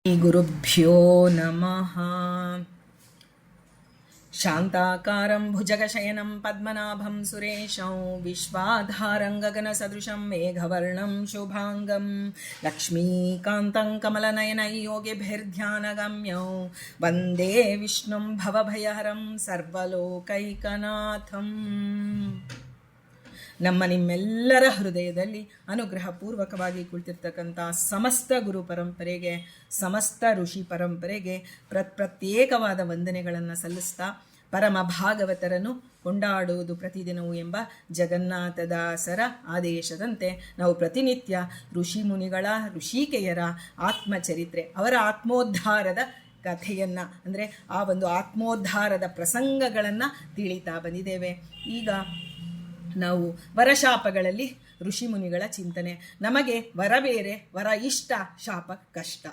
ಗುರುಭ್ಯೋ ನಮಃ. ಶಾಂತಾಕಾರಂ ಭುಜಗಶಯನಂ ಪದ್ಮನಾಭಂ ಸುರೇಶಂ ವಿಶ್ವಾಧಾರಂ ಗಗನಸದೃಶಂ ಮೇಘವರ್ಣಂ ಶುಭಾಂಗಂ ಲಕ್ಷ್ಮೀಕಾಂತಂ ಕಮಲನಯನೈ ಯೋಗಿಭಿರ್ಧ್ಯಾನಗಮ್ಯಂ ವಂದೇ ವಿಷ್ಣುಂ ಭವಭಯಹರಂ ಸರ್ವಲೋಕೈಕನಾಥಂ. ನಮ್ಮ ನಿಮ್ಮೆಲ್ಲರ ಹೃದಯದಲ್ಲಿ ಅನುಗ್ರಹಪೂರ್ವಕವಾಗಿ ಕುಳಿತಿರ್ತಕ್ಕಂಥ ಸಮಸ್ತ ಗುರು ಪರಂಪರೆಗೆ, ಸಮಸ್ತ ಋಷಿ ಪರಂಪರೆಗೆ ಪ್ರತ್ಯೇಕವಾದ ವಂದನೆಗಳನ್ನು ಸಲ್ಲಿಸ್ತಾ, ಪರಮ ಭಾಗವತರನ್ನು ಕೊಂಡಾಡುವುದು ಪ್ರತಿದಿನವೂ ಎಂಬ ಜಗನ್ನಾಥದಾಸರ ಆದೇಶದಂತೆ ನಾವು ಪ್ರತಿನಿತ್ಯ ಋಷಿ ಮುನಿಗಳ, ಋಷಿಕೆಯರ ಆತ್ಮಚರಿತ್ರೆ, ಅವರ ಆತ್ಮೋದ್ಧಾರದ ಕಥೆಯನ್ನು, ಅಂದರೆ ಆ ಒಂದು ಆತ್ಮೋದ್ಧಾರದ ಪ್ರಸಂಗಗಳನ್ನು ತಿಳಿತಾ ಬಂದಿದ್ದೇವೆ. ಈಗ ನಾವು ವರಶಾಪಗಳಲ್ಲಿ ಋಷಿಮುನಿಗಳ ಚಿಂತನೆ. ನಮಗೆ ವರ ಬೇರೆ, ವರ ಇಷ್ಟ, ಶಾಪ ಕಷ್ಟ.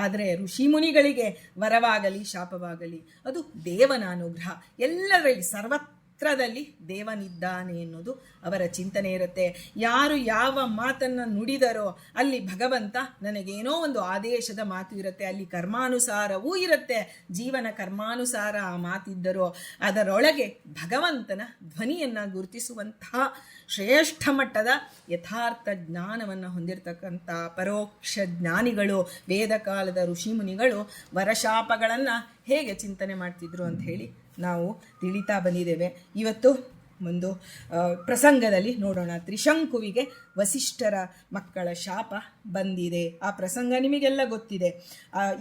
ಆದರೆ ಋಷಿಮುನಿಗಳಿಗೆ ವರವಾಗಲಿ ಶಾಪವಾಗಲಿ ಅದು ದೇವನ ಅನುಗ್ರಹ. ಎಲ್ಲರಲ್ಲಿ ಸರ್ವತ್ರದಲ್ಲಿ ದೇವನಿದ್ದಾನೆ ಎನ್ನುವುದು ಅವರ ಚಿಂತನೆ ಇರುತ್ತೆ. ಯಾರು ಯಾವ ಮಾತನ್ನು ನುಡಿದರೋ ಅಲ್ಲಿ ಭಗವಂತ ನನಗೇನೋ ಒಂದು ಆದೇಶದ ಮಾತು ಇರುತ್ತೆ, ಅಲ್ಲಿ ಕರ್ಮಾನುಸಾರವೂ ಇರುತ್ತೆ. ಜೀವನ ಕರ್ಮಾನುಸಾರ ಆ ಮಾತಿದ್ದರೋ ಅದರೊಳಗೆ ಭಗವಂತನ ಧ್ವನಿಯನ್ನು ಗುರುತಿಸುವಂತಹ ಶ್ರೇಷ್ಠ ಮಟ್ಟದ ಯಥಾರ್ಥ ಜ್ಞಾನವನ್ನು ಹೊಂದಿರತಕ್ಕಂಥ ಪರೋಕ್ಷ ಜ್ಞಾನಿಗಳು, ವೇದ ಕಾಲದ ಋಷಿಮುನಿಗಳು ವರಶಾಪಗಳನ್ನು ಹೇಗೆ ಚಿಂತನೆ ಮಾಡ್ತಿದ್ರು ಅಂತ ಹೇಳಿ ನಾವು ತಿಳಿತಾ ಬಂದಿದ್ದೇವೆ. ಇವತ್ತು ಒಂದು ಪ್ರಸಂಗದಲ್ಲಿ ನೋಡೋಣ. ತ್ರಿಶಂಕುವಿಗೆ ವಸಿಷ್ಠರ ಮಕ್ಕಳ ಶಾಪ ಬಂದಿದೆ. ಆ ಪ್ರಸಂಗ ನಿಮಗೆಲ್ಲ ಗೊತ್ತಿದೆ.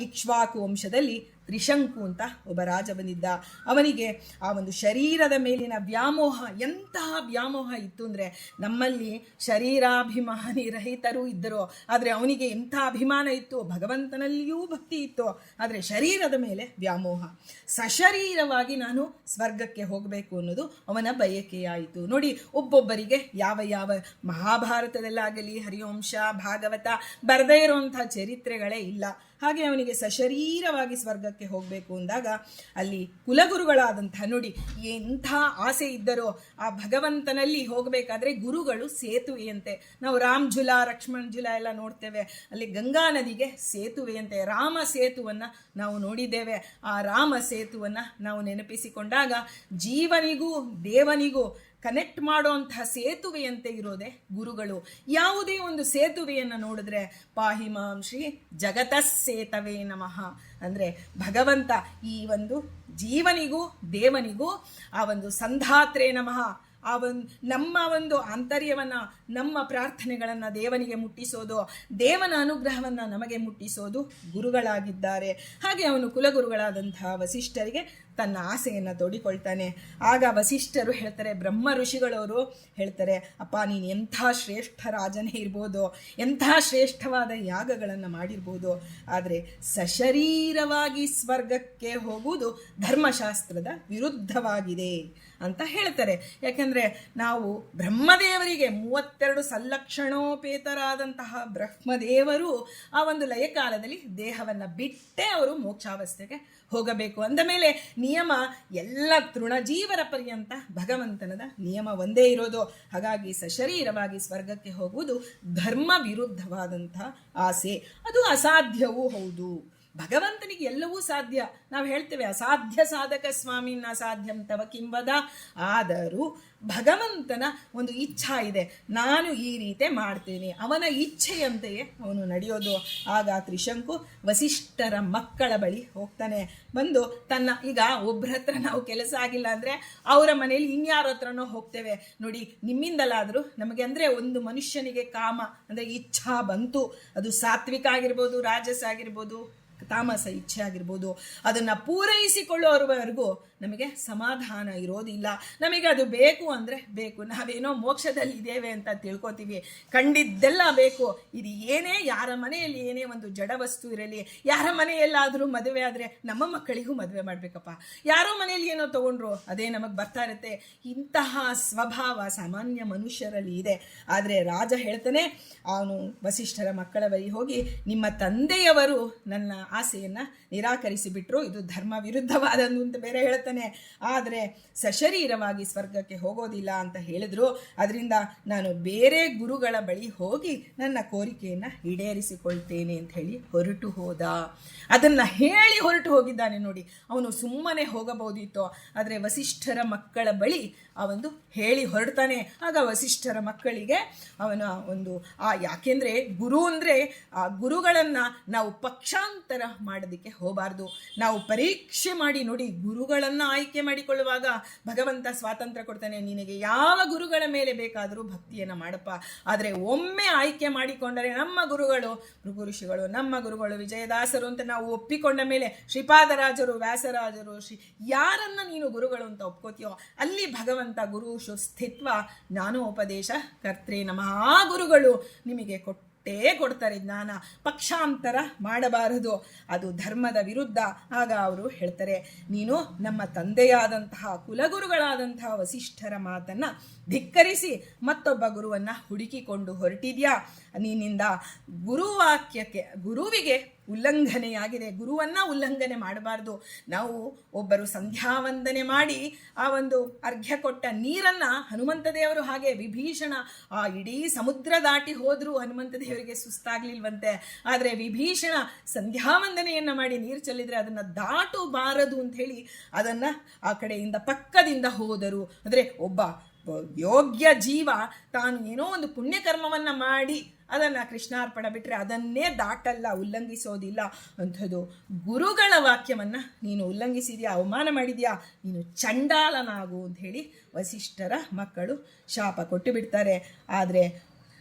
ಇಕ್ಷ್ವಾಕು ವಂಶದಲ್ಲಿ ತ್ರಿಶಂಕು ಅಂತ ಒಬ್ಬ ರಾಜ ಬಂದಿದ್ದ. ಅವನಿಗೆ ಆ ಒಂದು ಶರೀರದ ಮೇಲಿನ ವ್ಯಾಮೋಹ, ಎಂತಹ ವ್ಯಾಮೋಹ ಇತ್ತು ಅಂದರೆ, ನಮ್ಮಲ್ಲಿ ಶರೀರಾಭಿಮಾನಿ ರಹಿತರೂ ಇದ್ದರು, ಆದರೆ ಅವನಿಗೆ ಎಂಥ ಅಭಿಮಾನ ಇತ್ತು, ಭಗವಂತನಲ್ಲಿಯೂ ಭಕ್ತಿ ಇತ್ತು, ಆದರೆ ಶರೀರದ ಮೇಲೆ ವ್ಯಾಮೋಹ. ಸಶರೀರವಾಗಿ ನಾನು ಸ್ವರ್ಗಕ್ಕೆ ಹೋಗಬೇಕು ಅನ್ನೋದು ಅವನ ಬಯಕೆಯಾಯಿತು. ನೋಡಿ, ಒಬ್ಬೊಬ್ಬರಿಗೆ ಯಾವ ಯಾವ ಮಹಾಭಾರತದಲ್ಲಾಗಲಿ ಹರಿವಂಶ ಭಾಗವತ ಬರದೇ ಇರುವಂಥ ಚರಿತ್ರೆಗಳೇ ಇಲ್ಲ. ಹಾಗೆ ಅವನಿಗೆ ಸಶರೀರವಾಗಿ ಸ್ವರ್ಗಕ್ಕೆ ಹೋಗಬೇಕು ಅಂದಾಗ ಅಲ್ಲಿ ಕುಲಗುರುಗಳಾದಂಥ, ನೋಡಿ ಎಂಥ ಆಸೆ ಇದ್ದರೋ ಆ ಭಗವಂತನಲ್ಲಿ ಹೋಗಬೇಕಾದ್ರೆ ಗುರುಗಳು ಸೇತುವೆಯಂತೆ. ನಾವು ರಾಮ್ ಝುಲಾ, ಲಕ್ಷ್ಮಣ್ ಝುಲಾ ಎಲ್ಲ ನೋಡ್ತೇವೆ, ಅಲ್ಲಿ ಗಂಗಾ ನದಿಗೆ ಸೇತುವೆಯಂತೆ ರಾಮ ಸೇತುವನ್ನು ನಾವು ನೋಡಿದ್ದೇವೆ. ಆ ರಾಮ ಸೇತುವನ್ನು ನಾವು ನೆನಪಿಸಿಕೊಂಡಾಗ ಜೀವನಿಗೂ ದೇವನಿಗೂ ಕನೆಕ್ಟ್ ಮಾಡುವಂತಹ ಸೇತುವೆಯಂತೆ ಇರೋದೇ ಗುರುಗಳು. ಯಾವುದೇ ಒಂದು ಸೇತುವೆಯನ್ನು ನೋಡಿದ್ರೆ ಪಾಹಿಮಾಂ ಶ್ರೀ ಜಗತಃ ಸೇತವೇ ನಮಃ, ಅಂದರೆ ಭಗವಂತ ಈ ಒಂದು ಜೀವನಿಗೂ ದೇವನಿಗೂ ಆ ಒಂದು ಸಂಧಾತ್ರೇ ನಮಃ, ಆ ಒಂದು ನಮ್ಮ ಒಂದು ಆಂತರ್ಯವನ್ನು, ನಮ್ಮ ಪ್ರಾರ್ಥನೆಗಳನ್ನು ದೇವನಿಗೆ ಮುಟ್ಟಿಸೋದು, ದೇವನ ಅನುಗ್ರಹವನ್ನು ನಮಗೆ ಮುಟ್ಟಿಸೋದು ಗುರುಗಳಾಗಿದ್ದಾರೆ. ಹಾಗೆ ಅವನು ಕುಲಗುರುಗಳಾದಂತಹ ವಸಿಷ್ಠರಿಗೆ ತನ್ನ ಆಸೆಯನ್ನು ತೋಡಿಕೊಳ್ತಾನೆ. ಆಗ ವಸಿಷ್ಠರು ಹೇಳ್ತಾರೆ, ಬ್ರಹ್ಮ ಋಷಿಗಳವರು ಹೇಳ್ತಾರೆ, ಅಪ್ಪ ನೀನು ಎಂಥ ಶ್ರೇಷ್ಠ ರಾಜನೇ ಇರ್ಬೋದು, ಎಂಥ ಶ್ರೇಷ್ಠವಾದ ಯಾಗಗಳನ್ನು ಮಾಡಿರ್ಬೋದು, ಆದರೆ ಸಶರೀರವಾಗಿ ಸ್ವರ್ಗಕ್ಕೆ ಹೋಗುವುದು ಧರ್ಮಶಾಸ್ತ್ರದ ವಿರುದ್ಧವಾಗಿದೆ ಅಂತ ಹೇಳ್ತಾರೆ. ಯಾಕೆಂದರೆ ನಾವು ಬ್ರಹ್ಮದೇವರಿಗೆ 32 ಸಲ್ಲಕ್ಷಣೋಪೇತರಾದಂತಹ ಬ್ರಹ್ಮದೇವರು ಆ ಒಂದು ಲಯಕಾಲದಲ್ಲಿ ದೇಹವನ್ನು ಬಿಟ್ಟೇ ಅವರು ಮೋಕ್ಷಾವಸ್ಥೆಗೆ ಹೋಗಬೇಕು. ಅಂದ ಮೇಲೆ ನಿಯಮ ಎಲ್ಲ ತೃಣಜೀವರ ಪರ್ಯಂತ ಭಗವಂತನದ ನಿಯಮ ಒಂದೇ ಇರೋದು. ಹಾಗಾಗಿ ಸಶರೀರವಾಗಿ ಸ್ವರ್ಗಕ್ಕೆ ಹೋಗುವುದು ಧರ್ಮ ವಿರುದ್ಧವಾದಂಥ ಆಸೆ. ಅದು ಅಸಾಧ್ಯವೂ ಹೌದು. ಭಗವಂತನಿಗೆ ಎಲ್ಲವೂ ಸಾಧ್ಯ. ನಾವು ಹೇಳ್ತೇವೆ ಅಸಾಧ್ಯ ಸಾಧಕ ಸ್ವಾಮಿನ ಅಸಾಧ್ಯಂ ತವ ಕಿಂವದ. ಆದರೂ ಭಗವಂತನ ಒಂದು ಇಚ್ಛಾ ಇದೆ, ನಾನು ಈ ರೀತಿ ಮಾಡ್ತೇನೆ, ಅವನ ಇಚ್ಛೆಯಂತೆಯೇ ಅವನು ನಡೆಯೋದು. ಆಗ ತ್ರಿಶಂಕು ವಸಿಷ್ಠರ ಮಕ್ಕಳ ಬಳಿ ಹೋಗ್ತಾನೆ. ಬಂದು ತನ್ನ, ಈಗ ಒಬ್ಬರ ಹತ್ರ ನಾವು ಕೆಲಸ ಆಗಿಲ್ಲ ಅಂದರೆ ಅವರ ಮನೆಯಲ್ಲಿ ಇನ್ಯಾರ ಹತ್ರನೋ ಹೋಗ್ತೇವೆ. ನೋಡಿ, ನಿಮ್ಮಿಂದಲಾದರೂ ನಮಗೆ, ಅಂದರೆ ಒಂದು ಮನುಷ್ಯನಿಗೆ ಕಾಮ ಅಂದರೆ ಇಚ್ಛಾ ಬಂತು, ಅದು ಸಾತ್ವಿಕ ಆಗಿರ್ಬೋದು, ರಾಜಸ ಆಗಿರ್ಬೋದು, ತಾಮಸ ಇಚ್ಛೆ ಆಗಿರ್ಬೋದು, ಅದನ್ನು ಪೂರೈಸಿಕೊಳ್ಳೋವರೆಗೂ ನಮಗೆ ಸಮಾಧಾನ ಇರೋದಿಲ್ಲ. ನಮಗೆ ಅದು ಬೇಕು ಅಂದರೆ ಬೇಕು. ನಾವೇನೋ ಮೋಕ್ಷದಲ್ಲಿ ಇದ್ದೇವೆ ಅಂತ ತಿಳ್ಕೊತೀವಿ, ಕಂಡಿದ್ದೆಲ್ಲ ಬೇಕು. ಇದು ಏನೇ, ಯಾರ ಮನೆಯಲ್ಲಿ ಏನೇ ಒಂದು ಜಡ ವಸ್ತು ಇರಲಿ, ಯಾರ ಮನೆಯಲ್ಲಾದರೂ ಮದುವೆ ಆದರೆ ನಮ್ಮ ಮಕ್ಕಳಿಗೂ ಮದುವೆ ಮಾಡಬೇಕಪ್ಪ, ಯಾರೋ ಮನೆಯಲ್ಲಿ ಏನೋ ತೊಗೊಂಡ್ರು ಅದೇ ನಮಗೆ ಬರ್ತಾ ಇರುತ್ತೆ. ಇಂತಹ ಸ್ವಭಾವ ಸಾಮಾನ್ಯ ಮನುಷ್ಯರಲ್ಲಿ ಇದೆ. ಆದರೆ ರಾಜ ಹೇಳ್ತಾನೆ, ಅವನು ವಸಿಷ್ಠರ ಮಕ್ಕಳ ಬಳಿ ಹೋಗಿ, ನಿಮ್ಮ ತಂದೆಯವರು ನನ್ನ ಆಸೆಯನ್ನು ನಿರಾಕರಿಸಿಬಿಟ್ರು. ಇದು ಧರ್ಮ ವಿರುದ್ಧವಾದದ್ದು ಅಂತ ಬೇರೆ ಹೇಳ್ತಾನೆ. ಆದರೆ ಸಶರೀರವಾಗಿ ಸ್ವರ್ಗಕ್ಕೆ ಹೋಗೋದಿಲ್ಲ ಅಂತ ಹೇಳಿದ್ರು. ಅದರಿಂದ ನಾನು ಬೇರೆ ಗುರುಗಳ ಬಳಿ ಹೋಗಿ ನನ್ನ ಕೋರಿಕೆಯನ್ನು ಈಡೇರಿಸಿಕೊಳ್ತೇನೆ ಅಂತ ಹೇಳಿ ಹೊರಟು ಹೋದ. ಅದನ್ನು ಹೇಳಿ ಹೊರಟು ಹೋಗಿದ್ದಾನೆ ನೋಡಿ. ಅವನು ಸುಮ್ಮನೆ ಹೋಗಬಹುದಿತ್ತು, ಆದರೆ ವಸಿಷ್ಠರ ಮಕ್ಕಳ ಬಳಿ ಅವನು ಹೇಳಿ ಹೊರಡ್ತಾನೆ. ಆಗ ವಸಿಷ್ಠರ ಮಕ್ಕಳಿಗೆ ಅವನ ಒಂದು ಯಾಕೆಂದರೆ ಗುರು ಅಂದರೆ ಆ ಗುರುಗಳನ್ನು ನಾವು ಪಕ್ಷಾಂತರ ಮಾಡೋದಕ್ಕೆ ಹೋಗಬಾರ್ದು. ನಾವು ಪರೀಕ್ಷೆ ಮಾಡಿ ನೋಡಿ, ಗುರುಗಳನ್ನು ಆಯ್ಕೆ ಮಾಡಿಕೊಳ್ಳುವಾಗ ಭಗವಂತ ಸ್ವಾತಂತ್ರ್ಯ ಕೊಡ್ತಾನೆ. ನಿನಗೆ ಯಾವ ಗುರುಗಳ ಮೇಲೆ ಬೇಕಾದರೂ ಭಕ್ತಿಯನ್ನು ಮಾಡಪ್ಪ, ಆದರೆ ಒಮ್ಮೆ ಆಯ್ಕೆ ಮಾಡಿಕೊಂಡರೆ ನಮ್ಮ ಗುರುಗಳು ಭೃಗು ಋಷಿಗಳು, ನಮ್ಮ ಗುರುಗಳು ವಿಜಯದಾಸರು ಅಂತ ನಾವು ಒಪ್ಪಿಕೊಂಡ ಮೇಲೆ ಶ್ರೀಪಾದರಾಜರು, ವ್ಯಾಸರಾಜರು, ಯಾರನ್ನ ನೀನು ಗುರುಗಳು ಅಂತ ಒಪ್ಕೋತೀಯೋ ಅಲ್ಲಿ ಭಗವಂತ ಗುರು ಸ್ಥಿತ್ವ ಜ್ಞಾನೋಪದೇಶ ಕರ್ತ್ರೆ ನಮಃ. ಆ ಗುರುಗಳು ನಿಮಗೆ ಕೊಡ್ತಾರೆ ಜ್ಞಾನ. ಪಕ್ಷಾಂತರ ಮಾಡಬಾರದು, ಅದು ಧರ್ಮದ ವಿರುದ್ಧ. ಆಗ ಅವರು ಹೇಳ್ತಾರೆ, ನೀನು ನಮ್ಮ ತಂದೆಯಾದಂತಹ ಕುಲಗುರುಗಳಾದಂತಹ ವಸಿಷ್ಠರ ಮಾತನ್ನ ಧಿಕ್ಕರಿಸಿ ಮತ್ತೊಬ್ಬ ಗುರುವನ್ನ ಹುಡುಕಿಕೊಂಡು ಹೊರಟಿದ್ಯಾ. ನೀನಿಂದ ಗುರುವಿಗೆ ಉಲ್ಲಂಘನೆಯಾಗಿದೆ. ಗುರುವನ್ನ ಉಲ್ಲಂಘನೆ ಮಾಡಬಾರ್ದು. ನಾವು ಒಬ್ಬರು ಸಂಧ್ಯಾವಂದನೆ ಮಾಡಿ ಆ ಒಂದು ಅರ್ಘ್ಯ ಕೊಟ್ಟ ನೀರನ್ನ ಹನುಮಂತ ದೇವರು, ಹಾಗೆ ವಿಭೀಷಣ ಆ ಇಡೀ ಸಮುದ್ರ ದಾಟಿ ಹೋದ್ರೂ ಹನುಮಂತ ದೇವರಿಗೆ ಸುಸ್ತಾಗ್ಲಿಲ್ವಂತೆ. ಆದರೆ ವಿಭೀಷಣ ಸಂಧ್ಯಾವಂದನೆಯನ್ನ ಮಾಡಿ ನೀರು ಚೆಲ್ಲಿದ್ರೆ ಅದನ್ನ ದಾಟಬಾರದು ಅಂತ ಹೇಳಿ ಅದನ್ನ ಆ ಕಡೆಯಿಂದ ಪಕ್ಕದಿಂದ ಹೋದರು. ಅಂದ್ರೆ ಒಬ್ಬ ಯೋಗ್ಯ ಜೀವ ತಾನು ಏನೋ ಒಂದು ಪುಣ್ಯಕರ್ಮವನ್ನ ಮಾಡಿ ಅದನ್ನು ಕೃಷ್ಣಾರ್ಪಣ ಬಿಟ್ಟರೆ ಅದನ್ನೇ ದಾಟಲ್ಲ, ಉಲ್ಲಂಘಿಸೋದಿಲ್ಲ. ಅಂಥದ್ದು ಗುರುಗಳ ವಾಕ್ಯವನ್ನು ನೀನು ಉಲ್ಲಂಘಿಸಿದ್ಯಾ, ಅವಮಾನ ಮಾಡಿದ್ಯಾ, ನೀನು ಚಂಡಾಲನಾಗು ಅಂತ ಹೇಳಿ ವಸಿಷ್ಠರ ಮಕ್ಕಳು ಶಾಪ ಕೊಟ್ಟು ಬಿಡ್ತಾರೆ. ಆದರೆ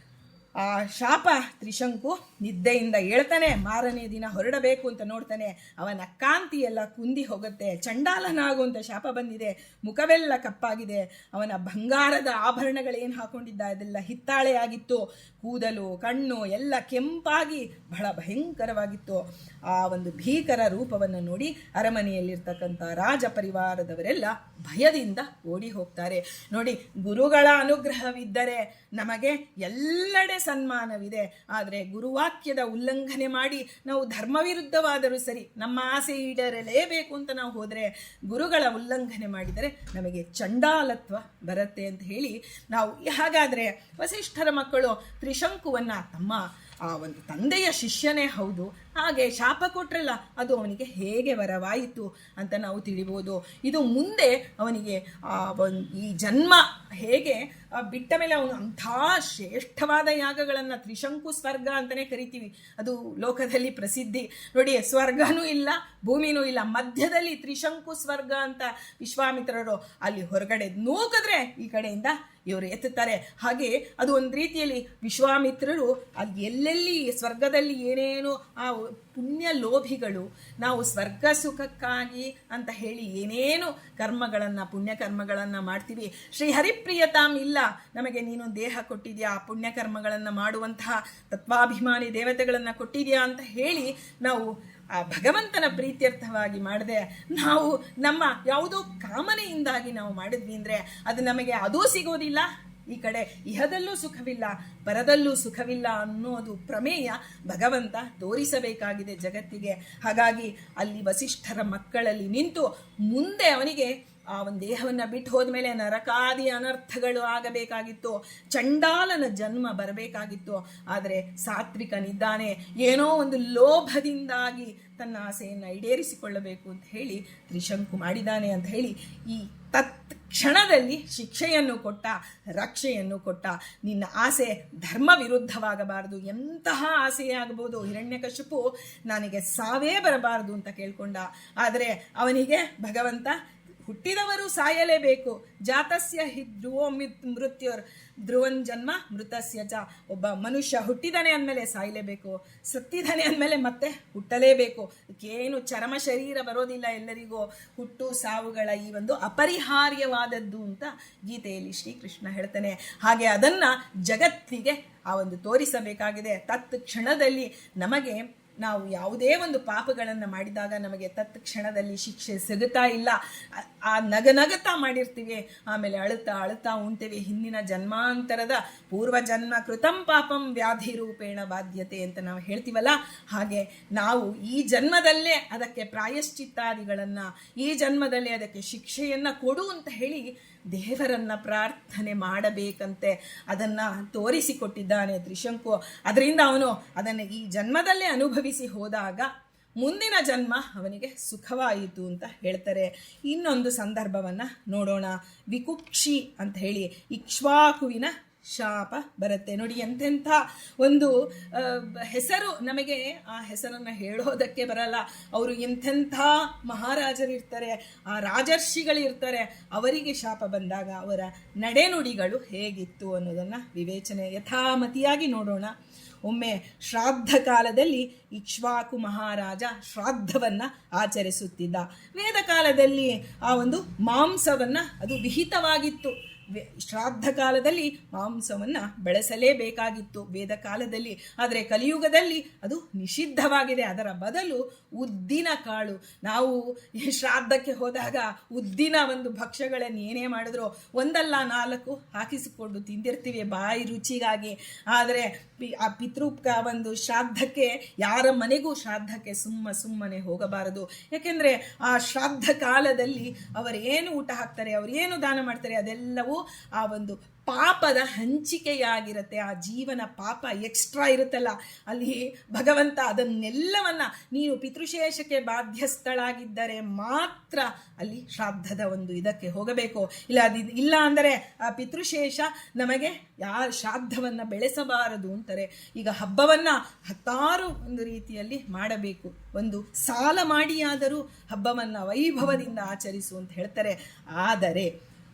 ಆ ಶಾಪ ತ್ರಿಶಂಕು ನಿದ್ದೆಯಿಂದ ಹೇಳ್ತಾನೆ. ಮಾರನೇ ದಿನ ಹೊರಡಬೇಕು ಅಂತ ನೋಡ್ತಾನೆ, ಅವನ ಕಾಂತಿ ಎಲ್ಲ ಕುಂದಿ ಹೋಗುತ್ತೆ. ಚಂಡಾಲನಾಗುವಂಥ ಶಾಪ ಬಂದಿದೆ, ಮುಖವೆಲ್ಲ ಕಪ್ಪಾಗಿದೆ. ಅವನ ಬಂಗಾರದ ಆಭರಣಗಳೇನು ಹಾಕೊಂಡಿದ್ದ ಅದೆಲ್ಲ ಹಿತ್ತಾಳೆ ಆಗಿತ್ತು. ಕೂದಲು ಕಣ್ಣು ಎಲ್ಲ ಕೆಂಪಾಗಿ ಬಹಳ ಭಯಂಕರವಾಗಿತ್ತು. ಆ ಒಂದು ಭೀಕರ ರೂಪವನ್ನು ನೋಡಿ ಅರಮನೆಯಲ್ಲಿರ್ತಕ್ಕಂಥ ರಾಜ ಪರಿವಾರದವರೆಲ್ಲ ಭಯದಿಂದ ಓಡಿ ಹೋಗ್ತಾರೆ. ನೋಡಿ, ಗುರುಗಳ ಅನುಗ್ರಹವಿದ್ದರೆ ನಮಗೆ ಎಲ್ಲೆಡೆ ಸನ್ಮಾನವಿದೆ. ಆದರೆ ಗುರುವಾಕ್ಯದ ಉಲ್ಲಂಘನೆ ಮಾಡಿ ನಾವು ಧರ್ಮ ವಿರುದ್ಧವಾದರೂ ಸರಿ, ನಮ್ಮ ಆಸೆ ಈಡೇರಲೇಬೇಕು ಅಂತ ನಾವು ಹೋದರೆ, ಗುರುಗಳ ಉಲ್ಲಂಘನೆ ಮಾಡಿದರೆ ನಮಗೆ ಚಂಡಾಲತ್ವ ಬರುತ್ತೆ ಅಂತ ಹೇಳಿ ನಾವು ಹಾಗಾದರೆ ವಸಿಷ್ಠರ ಮಕ್ಕಳು ತ್ರಿಶಂಕುವನ್ನ ತಮ್ಮ ಆ ಒಂದು ತಂದೆಯ ಶಿಷ್ಯನೇ ಹೌದು, ಹಾಗೆ ಶಾಪ ಕೊಟ್ರಲ್ಲ ಅದು ಅವನಿಗೆ ಹೇಗೆ ವರವಾಯಿತು ಅಂತ ನಾವು ತಿಳಿಬೋದು. ಇದು ಮುಂದೆ ಅವನಿಗೆ ಈ ಜನ್ಮ ಹೇಗೆ ಬಿಟ್ಟ ಮೇಲೆ ಅವನು ಅಂಥ ಶ್ರೇಷ್ಠವಾದ ಯಾಗಗಳನ್ನು, ತ್ರಿಶಂಕು ಸ್ವರ್ಗ ಅಂತಲೇ ಕರಿತೀವಿ, ಅದು ಲೋಕದಲ್ಲಿ ಪ್ರಸಿದ್ಧಿ. ನೋಡಿ, ಸ್ವರ್ಗನೂ ಇಲ್ಲ ಭೂಮಿನೂ ಇಲ್ಲ, ಮಧ್ಯದಲ್ಲಿ ತ್ರಿಶಂಕು ಸ್ವರ್ಗ ಅಂತ ವಿಶ್ವಾಮಿತ್ರರು ಅಲ್ಲಿ ಹೊರಗಡೆ ನೂಕಿದ್ರೆ ಈ ಕಡೆಯಿಂದ ಇವರು ಎತ್ತುತ್ತಾರೆ. ಹಾಗೆ ಅದು ಒಂದು ರೀತಿಯಲ್ಲಿ ವಿಶ್ವಾಮಿತ್ರರು ಅಲ್ಲಿ ಎಲ್ಲೆಲ್ಲಿ ಸ್ವರ್ಗದಲ್ಲಿ ಏನೇನು ಆ ಪುಣ್ಯ ಲೋಭಿಗಳು ನಾವು ಸ್ವರ್ಗ ಸುಖಕ್ಕಾಗಿ ಅಂತ ಹೇಳಿ ಏನೇನು ಕರ್ಮಗಳನ್ನು ಪುಣ್ಯಕರ್ಮಗಳನ್ನು ಮಾಡ್ತೀವಿ. ಶ್ರೀ ಹರಿಪ್ರಿಯತಾಮ್ ಇಲ್ಲ, ನಮಗೆ ನೀನು ದೇಹ ಕೊಟ್ಟಿದ್ಯಾ, ಪುಣ್ಯಕರ್ಮಗಳನ್ನು ಮಾಡುವಂತಹ ತತ್ವಾಭಿಮಾನಿ ದೇವತೆಗಳನ್ನು ಕೊಟ್ಟಿದ್ಯಾ ಅಂತ ಹೇಳಿ ನಾವು ಆ ಭಗವಂತನ ಪ್ರೀತ್ಯರ್ಥವಾಗಿ ಮಾಡದೆ ನಾವು ನಮ್ಮ ಯಾವುದೋ ಕಾಮನೆಯಿಂದಾಗಿ ನಾವು ಮಾಡಿದ್ವಿ ಅಂದರೆ ಅದು ನಮಗೆ ಅದೂ ಸಿಗೋದಿಲ್ಲ, ಈ ಕಡೆ ಇಹದಲ್ಲೂ ಸುಖವಿಲ್ಲ, ಪರದಲ್ಲೂ ಸುಖವಿಲ್ಲ ಅನ್ನೋದು ಪ್ರಮೇಯ ಭಗವಂತ ತೋರಿಸಬೇಕಾಗಿದೆ ಜಗತ್ತಿಗೆ. ಹಾಗಾಗಿ ಅಲ್ಲಿ ವಸಿಷ್ಠರ ಮಕ್ಕಳಲ್ಲಿ ನಿಂತು ಮುಂದೆ ಅವನಿಗೆ ಆ ಒಂದು ದೇಹವನ್ನು ಬಿಟ್ಟು ಹೋದ್ಮೇಲೆ ನರಕಾದಿ ಅನರ್ಥಗಳು ಆಗಬೇಕಾಗಿತ್ತು, ಚಂಡಾಲನ ಜನ್ಮ ಬರಬೇಕಾಗಿತ್ತು. ಆದರೆ ಸಾತ್ವಿಕನಿದ್ದಾನೆ, ಏನೋ ಒಂದು ಲೋಭದಿಂದಾಗಿ ತನ್ನ ಆಸೆಯನ್ನು ಈಡೇರಿಸಿಕೊಳ್ಳಬೇಕು ಅಂತ ಹೇಳಿ ತ್ರಿಶಂಕು ಮಾಡಿದ್ದಾನೆ ಅಂತ ಹೇಳಿ ಈ ಕ್ಷಣದಲ್ಲಿ ಶಿಕ್ಷೆಯನ್ನು ಕೊಟ್ಟ, ರಕ್ಷೆಯನ್ನು ಕೊಟ್ಟ. ನಿನ್ನ ಆಸೆ ಧರ್ಮ ವಿರುದ್ಧವಾಗಬಾರದು, ಎಂತಹ ಆಸೆಯೇ ಆಗಬಹುದು. ಹಿರಣ್ಯಕಶಿಪು ನನಗೆ ಸಾವೇ ಬರಬಾರದು ಅಂತ ಕೇಳ್ಕೊಂಡ, ಆದರೆ ಅವನಿಗೆ ಭಗವಂತ ಹುಟ್ಟಿದವರು ಸಾಯಲೇಬೇಕು, ಜಾತಸ್ಯ ಹಿ ಧ್ರುವೋ ಮೃತ್ಯುರ್ ಧ್ರುವನ್ ಜನ್ಮ ಮೃತಸ್ಯ ಚ. ಒಬ್ಬ ಮನುಷ್ಯ ಹುಟ್ಟಿದಾನೆ ಅಂದಮೇಲೆ ಸಾಯಲೇಬೇಕು, ಸತ್ತಿದ್ದಾನೆ ಅಂದಮೇಲೆ ಮತ್ತೆ ಹುಟ್ಟಲೇಬೇಕು. ಏನು ಚರ್ಮ ಶರೀರ ಬರೋದಿಲ್ಲ ಎಲ್ಲರಿಗೂ, ಹುಟ್ಟು ಸಾವುಗಳ ಈ ಒಂದು ಅಪರಿಹಾರ್ಯವಾದದ್ದು ಅಂತ ಗೀತೆಯಲ್ಲಿ ಶ್ರೀಕೃಷ್ಣ ಹೇಳ್ತಾನೆ. ಹಾಗೆ ಅದನ್ನು ಜಗತ್ತಿಗೆ ಆ ಒಂದು ತೋರಿಸಬೇಕಾಗಿದೆ. ತತ್ ಕ್ಷಣದಲ್ಲಿ ನಮಗೆ ನಾವು ಯಾವುದೇ ಒಂದು ಪಾಪಗಳನ್ನು ಮಾಡಿದಾಗ ನಮಗೆ ತತ್ಕ್ಷಣದಲ್ಲಿ ಶಿಕ್ಷೆ ಸಿಗುತ್ತಾ ಇಲ್ಲ. ಆ ನಗನಗತಾ ಮಾಡಿರ್ತೀವಿ, ಆಮೇಲೆ ಅಳುತ್ತಾ ಅಳುತ್ತಾ ಉಣ್ತೇವೆ. ಹಿಂದಿನ ಜನ್ಮಾಂತರದ ಪೂರ್ವಜನ್ಮ ಕೃತಂ ಪಾಪಂ ವ್ಯಾಧಿ ರೂಪೇಣ ಬಾಧ್ಯತೆ ಅಂತ ನಾವು ಹೇಳ್ತೀವಲ್ಲ, ಹಾಗೆ ನಾವು ಈ ಜನ್ಮದಲ್ಲೇ ಅದಕ್ಕೆ ಪ್ರಾಯಶ್ಚಿತ್ತಾದಿಗಳನ್ನು, ಈ ಜನ್ಮದಲ್ಲೇ ಅದಕ್ಕೆ ಶಿಕ್ಷೆಯನ್ನು ಕೊಡು ಅಂತ ಹೇಳಿ ದೇವರನ್ನ ಪ್ರಾರ್ಥನೆ ಮಾಡಬೇಕಂತೆ. ಅದನ್ನು ತೋರಿಸಿಕೊಟ್ಟಿದ್ದಾನೆ ತ್ರಿಶಂಕು. ಅದರಿಂದ ಅವನು ಅದನ್ನು ಈ ಜನ್ಮದಲ್ಲೇ ಅನುಭವಿಸಿ ಹೋದಾಗ ಮುಂದಿನ ಜನ್ಮ ಅವನಿಗೆ ಸುಖವಾಯಿತು ಅಂತ ಹೇಳ್ತಾರೆ. ಇನ್ನೊಂದು ಸಂದರ್ಭವನ್ನು ನೋಡೋಣ. ವಿಕುಕ್ಷಿ ಅಂತ ಹೇಳಿ ಇಕ್ಷ್ವಾಕುವಿನ ಶಾಪ ಬರುತ್ತೆ ನೋಡಿ. ಎಂತೆಂಥ ಒಂದು ಹೆಸರು, ನಮಗೆ ಆ ಹೆಸರನ್ನು ಹೇಳೋದಕ್ಕೆ ಬರಲ್ಲ. ಅವರು ಎಂತೆಂಥ ಮಹಾರಾಜರಿರ್ತಾರೆ, ಆ ರಾಜರ್ಷಿಗಳಿರ್ತಾರೆ, ಅವರಿಗೆ ಶಾಪ ಬಂದಾಗ ಅವರ ನಡೆನುಡಿಗಳು ಹೇಗಿತ್ತು ಅನ್ನೋದನ್ನು ವಿವೇಚನೆ ಯಥಾಮತಿಯಾಗಿ ನೋಡೋಣ. ಒಮ್ಮೆ ಶ್ರಾದ್ದ ಕಾಲದಲ್ಲಿ ಇಕ್ಷ್ವಾಕು ಮಹಾರಾಜ ಶ್ರಾದ್ದವನ್ನು ಆಚರಿಸುತ್ತಿದ್ದ. ವೇದ ಕಾಲದಲ್ಲಿ ಆ ಒಂದು ಮಾಂಸವನ್ನು, ಅದು ವಿಹಿತವಾಗಿತ್ತು. ಶ್ರಾದ್ದ ಕಾಲದಲ್ಲಿ ಮಾಂಸವನ್ನು ಬೆಳೆಸಲೇಬೇಕಾಗಿತ್ತು ವೇದ ಕಾಲದಲ್ಲಿ. ಆದರೆ ಕಲಿಯುಗದಲ್ಲಿ ಅದು ನಿಷಿದ್ಧವಾಗಿದೆ. ಅದರ ಬದಲು ಉದ್ದಿನ ಕಾಳು, ನಾವು ಶ್ರಾದ್ದಕ್ಕೆ ಹೋದಾಗ ಉದ್ದಿನ ಒಂದು ಭಕ್ಷ್ಯಗಳನ್ನು ಏನೇ ಮಾಡಿದ್ರು ಒಂದಲ್ಲ 4 ಹಾಕಿಸಿಕೊಂಡು ತಿಂದಿರ್ತೀವಿ ಬಾಯಿ ರುಚಿಗಾಗಿ. ಆದರೆ ಆ ಪಿತೃ ಒಂದು ಶ್ರಾದ್ದಕ್ಕೆ, ಯಾರ ಮನೆಗೂ ಶ್ರಾದ್ದಕ್ಕೆ ಸುಮ್ಮನೆ ಹೋಗಬಾರದು. ಯಾಕೆಂದರೆ ಆ ಶ್ರಾದ್ದ ಕಾಲದಲ್ಲಿ ಅವರೇನು ಊಟ ಹಾಕ್ತಾರೆ, ಅವರೇನು ದಾನ ಮಾಡ್ತಾರೆ, ಅದೆಲ್ಲವೂ ಆ ಒಂದು ಪಾಪದ ಹಂಚಿಕೆಯಾಗಿರುತ್ತೆ. ಆ ಜೀವನ ಪಾಪ ಎಕ್ಸ್ಟ್ರಾ ಇರುತ್ತಲ್ಲ, ಅಲ್ಲಿ ಭಗವಂತ ಅದನ್ನೆಲ್ಲವನ್ನ, ನೀನು ಪಿತೃಶೇಷಕ್ಕೆ ಬಾಧ್ಯಸ್ಥಳಾಗಿದ್ದರೆ ಮಾತ್ರ ಅಲ್ಲಿ ಶ್ರಾದ್ದದ ಒಂದು ಇದಕ್ಕೆ ಹೋಗಬೇಕು. ಇಲ್ಲ ಅಂದರೆ ಆ ಪಿತೃಶೇಷ ನಮಗೆ ಶ್ರಾದ್ದವನ್ನು ಬೆಳೆಸಬಾರದು ಅಂತಾರೆ. ಈಗ ಹಬ್ಬವನ್ನು 10 ಒಂದು ರೀತಿಯಲ್ಲಿ ಮಾಡಬೇಕು. ಒಂದು ಸಾಲ ಮಾಡಿಯಾದರೂ ಹಬ್ಬವನ್ನು ವೈಭವದಿಂದ ಆಚರಿಸು ಅಂತ ಹೇಳ್ತಾರೆ. ಆದರೆ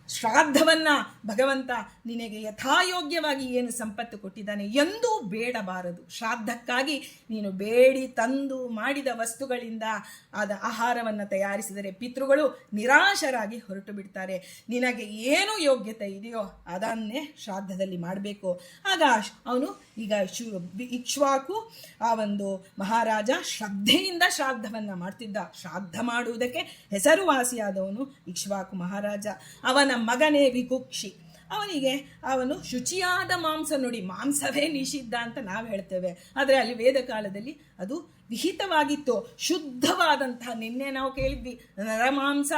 ಶ್ರಾದ್ದವನ್ನು ಭಗವಂತ ನಿನಗೆ ಯಥಾಯೋಗ್ಯವಾಗಿ ಏನು ಸಂಪತ್ತು ಕೊಟ್ಟಿದ್ದಾನೆ ಎಂದೂ ಬೇಡಬಾರದು. ಶ್ರಾದ್ದಕ್ಕಾಗಿ ನೀನು ಬೇಡಿ ತಂದು ಮಾಡಿದ ವಸ್ತುಗಳಿಂದ ಆದ ಆಹಾರವನ್ನು ತಯಾರಿಸಿದರೆ ಪಿತೃಗಳು ನಿರಾಶರಾಗಿ ಹೊರಟು ಬಿಡ್ತಾರೆ. ನಿನಗೆ ಏನು ಯೋಗ್ಯತೆ ಇದೆಯೋ ಅದನ್ನೇ ಶ್ರಾದ್ದದಲ್ಲಿ ಮಾಡಬೇಕು. ಆಗ ಅವನು ಈಗ ಇಕ್ಷ್ವಾಕು ಆ ಒಂದು ಮಹಾರಾಜ ಶ್ರದ್ಧೆಯಿಂದ ಶ್ರಾದ್ದವನ್ನು ಮಾಡ್ತಿದ್ದ. ಶ್ರಾದ್ದ ಮಾಡುವುದಕ್ಕೆ ಹೆಸರುವಾಸಿಯಾದವನು ಇಕ್ಷ್ವಾಕು ಮಹಾರಾಜ. ಅವನ ಮಗನೇ ವಿಕುಕ್ಷಿ. ಅವನು ಶುಚಿಯಾದ ಮಾಂಸ, ನೋಡಿ ಮಾಂಸವೇ ನಿಷಿದ್ಧ ಅಂತ ನಾವು ಹೇಳ್ತೇವೆ, ಆದರೆ ಅಲ್ಲಿ ವೇದ ಕಾಲದಲ್ಲಿ ಅದು ವಿಹಿತವಾಗಿತ್ತು. ಶುದ್ಧವಾದಂತಹ, ನಿನ್ನೆ ನಾವು ಕೇಳಿದ್ವಿ ನರಮಾಂಸ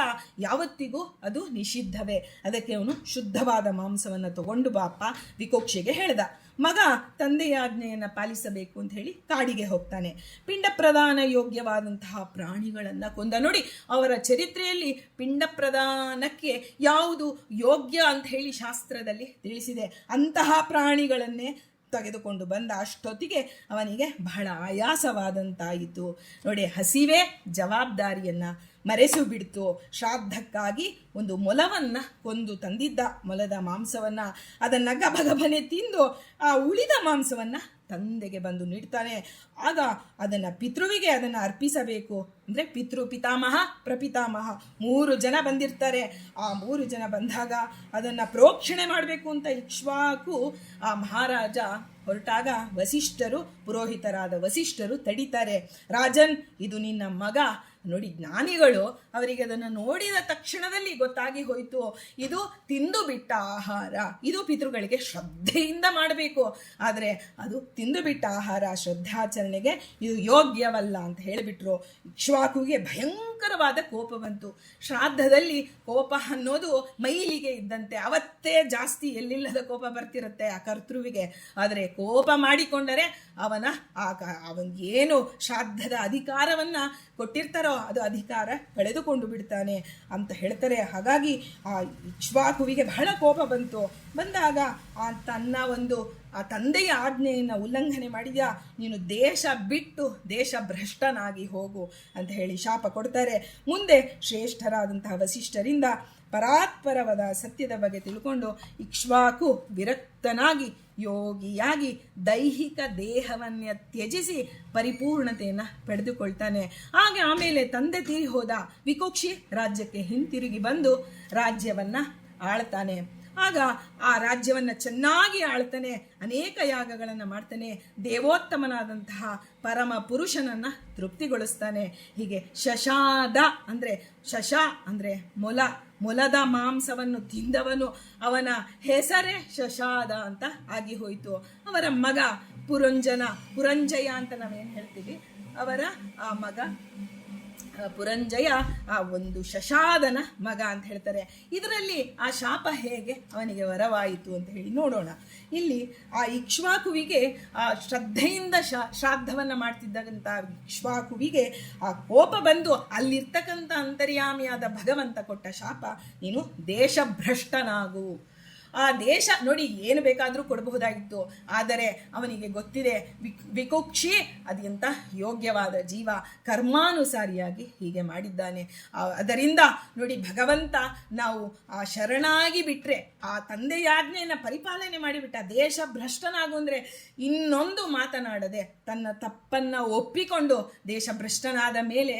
ಯಾವತ್ತಿಗೂ ಅದು ನಿಷಿದ್ಧವೇ. ಅದಕ್ಕೆ ಅವನು ಶುದ್ಧವಾದ ಮಾಂಸವನ್ನು ತಗೊಂಡು ಬಾಪ ವಿಕುಕ್ಷಿಗೆ ಹೇಳ್ದ. ಮಗ ತಂದೆಯ ಆಜ್ಞೆಯನ್ನು ಪಾಲಿಸಬೇಕು ಅಂತ ಹೇಳಿ ಕಾಡಿಗೆ ಹೋಗ್ತಾನೆ. ಪಿಂಡ ಪ್ರದಾನ ಯೋಗ್ಯವಾದಂತಹ ಪ್ರಾಣಿಗಳನ್ನು ಕೊಂದ. ನೋಡಿ, ಅವರ ಚರಿತ್ರೆಯಲ್ಲಿ ಪಿಂಡ ಪ್ರದಾನಕ್ಕೆ ಯಾವುದು ಯೋಗ್ಯ ಅಂತ ಹೇಳಿ ಶಾಸ್ತ್ರದಲ್ಲಿ ತಿಳಿಸಿದೆ. ಅಂತಹ ಪ್ರಾಣಿಗಳನ್ನೇ ತೆಗೆದುಕೊಂಡು ಬಂದ. ಅಷ್ಟೊತ್ತಿಗೆ ಅವನಿಗೆ ಬಹಳ ಆಯಾಸವಾದಂತಾಯಿತು. ನೋಡಿ, ಹಸಿವೆ ಜವಾಬ್ದಾರಿಯನ್ನು ಮರೆಸು ಬಿಡ್ತು. ಶ್ರಾದ್ದಕ್ಕಾಗಿ ಒಂದು ಮೊಲವನ್ನು ಕೊಂದು ತಂದಿದ್ದ. ಮೊಲದ ಮಾಂಸವನ್ನು ಅದನ್ನು ಗಬಗಬನೆ ತಿಂದು ಆ ಉಳಿದ ಮಾಂಸವನ್ನು ತಂದೆಗೆ ಬಂದು ನೀಡ್ತಾನೆ. ಆಗ ಅದನ್ನು ಪಿತೃವಿಗೆ ಅದನ್ನು ಅರ್ಪಿಸಬೇಕು. ಅಂದರೆ ಪಿತಾಮಹ ಪ್ರಪಿತಾಮಹ 3 ಜನ ಬಂದಿರ್ತಾರೆ. ಆ 3 ಜನ ಬಂದಾಗ ಅದನ್ನು ಪ್ರೋಕ್ಷಣೆ ಮಾಡಬೇಕು ಅಂತ ಇಕ್ಷ್ವಾಕು ಆ ಮಹಾರಾಜ ಹೊರಟಾಗ ವಸಿಷ್ಠರು, ಪುರೋಹಿತರಾದ ವಸಿಷ್ಠರು ತಡಿತಾರೆ. ರಾಜನ್, ಇದು ನಿನ್ನ ಮಗ. ನೋಡಿ, ಜ್ಞಾನಿಗಳು ಅವರಿಗೆ ಅದನ್ನು ನೋಡಿದ ತಕ್ಷಣದಲ್ಲಿ ಗೊತ್ತಾಗಿ ಹೋಯಿತು, ಇದು ತಿಂದು ಬಿಟ್ಟ ಆಹಾರ, ಇದು ಪಿತೃಗಳಿಗೆ ಶ್ರದ್ಧೆಯಿಂದ ಮಾಡಬೇಕು. ಆದರೆ ಅದು ತಿಂದು ಬಿಟ್ಟ ಆಹಾರ, ಶ್ರದ್ಧಾಚರಣೆಗೆ ಇದು ಯೋಗ್ಯವಲ್ಲ ಅಂತ ಹೇಳಿಬಿಟ್ರು. ಇಕ್ಷ್ವಾಕುವಿಗೆ ಭಯಂಕರವಾದ ಕೋಪ ಬಂತು. ಶ್ರಾದ್ದದಲ್ಲಿ ಕೋಪ ಅನ್ನೋದು ಮೈಲಿಗೆ ಇದ್ದಂತೆ, ಅವತ್ತೇ ಜಾಸ್ತಿ ಎಲ್ಲಿಲ್ಲದ ಕೋಪ ಬರ್ತಿರುತ್ತೆ ಆ ಕರ್ತೃವಿಗೆ. ಆದರೆ ಕೋಪ ಮಾಡಿಕೊಂಡರೆ ಅವನಿಗೇನು ಶ್ರಾದ್ದದ ಅಧಿಕಾರವನ್ನು ಕೊಟ್ಟಿರ್ತಾರೋ ಅದು ಅಧಿಕಾರ ಕಳೆದುಕೊಂಡು ಬಿಡ್ತಾನೆ ಅಂತ ಹೇಳ್ತಾರೆ. ಹಾಗಾಗಿ ಆ ಇಕ್ಷ್ವಾಕುವಿಗೆ ಬಹಳ ಕೋಪ ಬಂದಾಗ ಆ ತಂದೆಯ ಆಜ್ಞೆಯನ್ನು ಉಲ್ಲಂಘನೆ ಮಾಡಿದ್ಯಾ, ನೀನು ದೇಶ ಬಿಟ್ಟು ದೇಶ ಭ್ರಷ್ಟನಾಗಿ ಹೋಗು ಅಂತ ಹೇಳಿ ಶಾಪ ಕೊಡ್ತಾರೆ. ಮುಂದೆ ಶ್ರೇಷ್ಠರಾದಂತಹ ವಸಿಷ್ಠರಿಂದ ಪರಾತ್ಪರವಾದ ಸತ್ಯದ ಬಗ್ಗೆ ತಿಳ್ಕೊಂಡು ಇಕ್ಷ್ವಾಕು ವಿರಕ್ತನಾಗಿ ಯೋಗಿಯಾಗಿ ದೈಹಿಕ ದೇಹವನ್ನ ತ್ಯಜಿಸಿ ಪರಿಪೂರ್ಣತೆಯನ್ನು ಪಡೆದುಕೊಳ್ತಾನೆ. ಹಾಗೆ ಆಮೇಲೆ ತಂದೆ ತೀರಿ ಹೋದ ವಿಕುಕ್ಷಿ ರಾಜ್ಯಕ್ಕೆ ಹಿಂತಿರುಗಿ ಬಂದು ರಾಜ್ಯವನ್ನ ಆಳ್ತಾನೆ. ಆಗ ಆ ರಾಜ್ಯವನ್ನು ಚೆನ್ನಾಗಿ ಆಳ್ತಾನೆ, ಅನೇಕ ಯಾಗಗಳನ್ನು ಮಾಡ್ತಾನೆ, ದೇವೋತ್ತಮನಾದಂತಹ ಪರಮ ಪುರುಷನನ್ನು ತೃಪ್ತಿಗೊಳಿಸ್ತಾನೆ. ಹೀಗೆ ಶಶಾದ ಅಂದರೆ ಶಶ ಅಂದರೆ ಮೊಲದ ಮಾಂಸವನ್ನು ತಿಂದವನು, ಅವನ ಹೆಸರೇ ಶಶಾದ ಅಂತ ಆಗಿ ಹೋಯಿತು. ಅವರ ಮಗ ಪುರಂಜಯ ಅಂತ ನಾವೇನು ಹೇಳ್ತೀವಿ, ಅವರ ಆ ಮಗ ಪುರಂಜಯ ಆ ಒಂದು ಶಶಾದನ ಮಗ ಅಂತ ಹೇಳ್ತಾರೆ. ಇದರಲ್ಲಿ ಆ ಶಾಪ ಹೇಗೆ ಅವನಿಗೆ ವರವಾಯಿತು ಅಂತ ಹೇಳಿ ನೋಡೋಣ. ಇಲ್ಲಿ ಆ ಇಕ್ಷ್ವಾಕುವಿಗೆ ಆ ಶ್ರದ್ಧೆಯಿಂದ ಶ್ರಾದ್ದವನ್ನು ಮಾಡ್ತಿದ್ದಂಥ ಇಕ್ಷ್ವಾಕುವಿಗೆ ಆ ಕೋಪ ಬಂದು ಅಲ್ಲಿರ್ತಕ್ಕಂಥ ಅಂತರ್ಯಾಮಿಯಾದ ಭಗವಂತ ಕೊಟ್ಟ ಶಾಪ, ನೀನು ದೇಶಭ್ರಷ್ಟನಾಗು. ಆ ದೇಶ ನೋಡಿ ಏನು ಬೇಕಾದರೂ ಕೊಡಬಹುದಾಗಿತ್ತು, ಆದರೆ ಅವನಿಗೆ ಗೊತ್ತಿದೆ ವಿಕುಕ್ಷಿ ಅದೆಂಥ ಯೋಗ್ಯವಾದ ಜೀವ, ಕರ್ಮಾನುಸಾರಿಯಾಗಿ ಹೀಗೆ ಮಾಡಿದ್ದಾನೆ. ಅದರಿಂದ ನೋಡಿ ಭಗವಂತ ನಾವು ಆ ಶರಣಾಗಿ ಬಿಟ್ಟರೆ, ಆ ತಂದೆಯಾಜ್ಞೆಯನ್ನು ಪರಿಪಾಲನೆ ಮಾಡಿಬಿಟ್ಟ. ದೇಶ ಭ್ರಷ್ಟನಾಗು ಅಂದರೆ ಇನ್ನೊಂದು ಮಾತನಾಡದೆ ತನ್ನ ತಪ್ಪನ್ನು ಒಪ್ಪಿಕೊಂಡು ದೇಶಭ್ರಷ್ಟನಾದ ಮೇಲೆ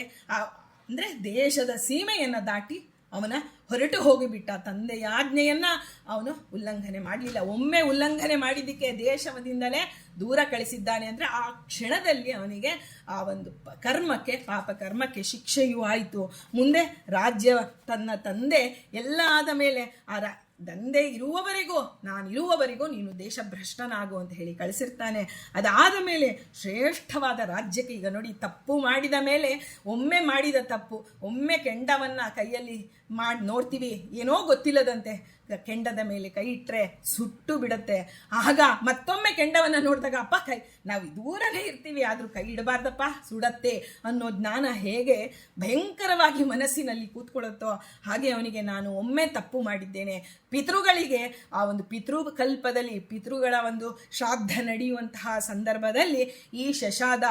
ಅಂದರೆ ದೇಶದ ಸೀಮೆಯನ್ನು ದಾಟಿ ಅವನ ಹೊರಟು ಹೋಗಿಬಿಟ್ಟ. ತಂದೆಯಾಜ್ಞೆಯನ್ನು ಅವನು ಉಲ್ಲಂಘನೆ ಮಾಡಲಿಲ್ಲ. ಒಮ್ಮೆ ಉಲ್ಲಂಘನೆ ಮಾಡಿದ್ದಕ್ಕೆ ದೇಶದಿಂದಲೇ ದೂರ ಕಳಿಸಿದ್ದಾನೆ ಅಂದರೆ ಆ ಕ್ಷಣದಲ್ಲಿ ಅವನಿಗೆ ಆ ಒಂದು ಪಾಪ ಕರ್ಮಕ್ಕೆ ಶಿಕ್ಷೆಯೂ ಆಯಿತು. ಮುಂದೆ ರಾಜ್ಯ ತನ್ನ ತಂದೆ ಎಲ್ಲ ಆದ ಮೇಲೆ ತಂದೆ ನಾನಿರುವವರೆಗೂ ನೀನು ದೇಶಭ್ರಷ್ಟನಾಗು ಅಂತ ಹೇಳಿ ಕಳಿಸಿರ್ತಾನೆ. ಅದಾದ ಮೇಲೆ ಶ್ರೇಷ್ಠವಾದ ರಾಜ್ಯಕ್ಕೆ, ಈಗ ನೋಡಿ ತಪ್ಪು ಮಾಡಿದ ಮೇಲೆ, ಒಮ್ಮೆ ಮಾಡಿದ ತಪ್ಪು, ಒಮ್ಮೆ ಕೆಂಡವನ್ನು ಕೈಯಲ್ಲಿ ಮಾಡಿ ನೋಡ್ತೀವಿ, ಏನೋ ಗೊತ್ತಿಲ್ಲದಂತೆ ಕೆಂಡದ ಮೇಲೆ ಕೈ ಇಟ್ಟರೆ ಸುಟ್ಟು ಬಿಡುತ್ತೆ. ಆಗ ಮತ್ತೊಮ್ಮೆ ಕೆಂಡವನ್ನು ನೋಡಿದಾಗ ಅಪ್ಪ ನಾವು ದೂರನೇ ಇರ್ತೀವಿ, ಆದರೂ ಕೈ ಇಡಬಾರ್ದಪ್ಪ ಸುಡತ್ತೆ ಅನ್ನೋ ಜ್ಞಾನ ಹೇಗೆ ಭಯಂಕರವಾಗಿ ಮನಸ್ಸಿನಲ್ಲಿ ಕೂತ್ಕೊಳ್ಳುತ್ತೋ ಹಾಗೆ ಅವನಿಗೆ ನಾನು ಒಮ್ಮೆ ತಪ್ಪು ಮಾಡಿದ್ದೇನೆ. ಪಿತೃಗಳಿಗೆ ಆ ಒಂದು ಪಿತೃಕಲ್ಪದಲ್ಲಿ ಪಿತೃಗಳ ಒಂದು ಶ್ರಾದ್ದ ನಡೆಯುವಂತಹ ಸಂದರ್ಭದಲ್ಲಿ ಈ ಶಶಾದ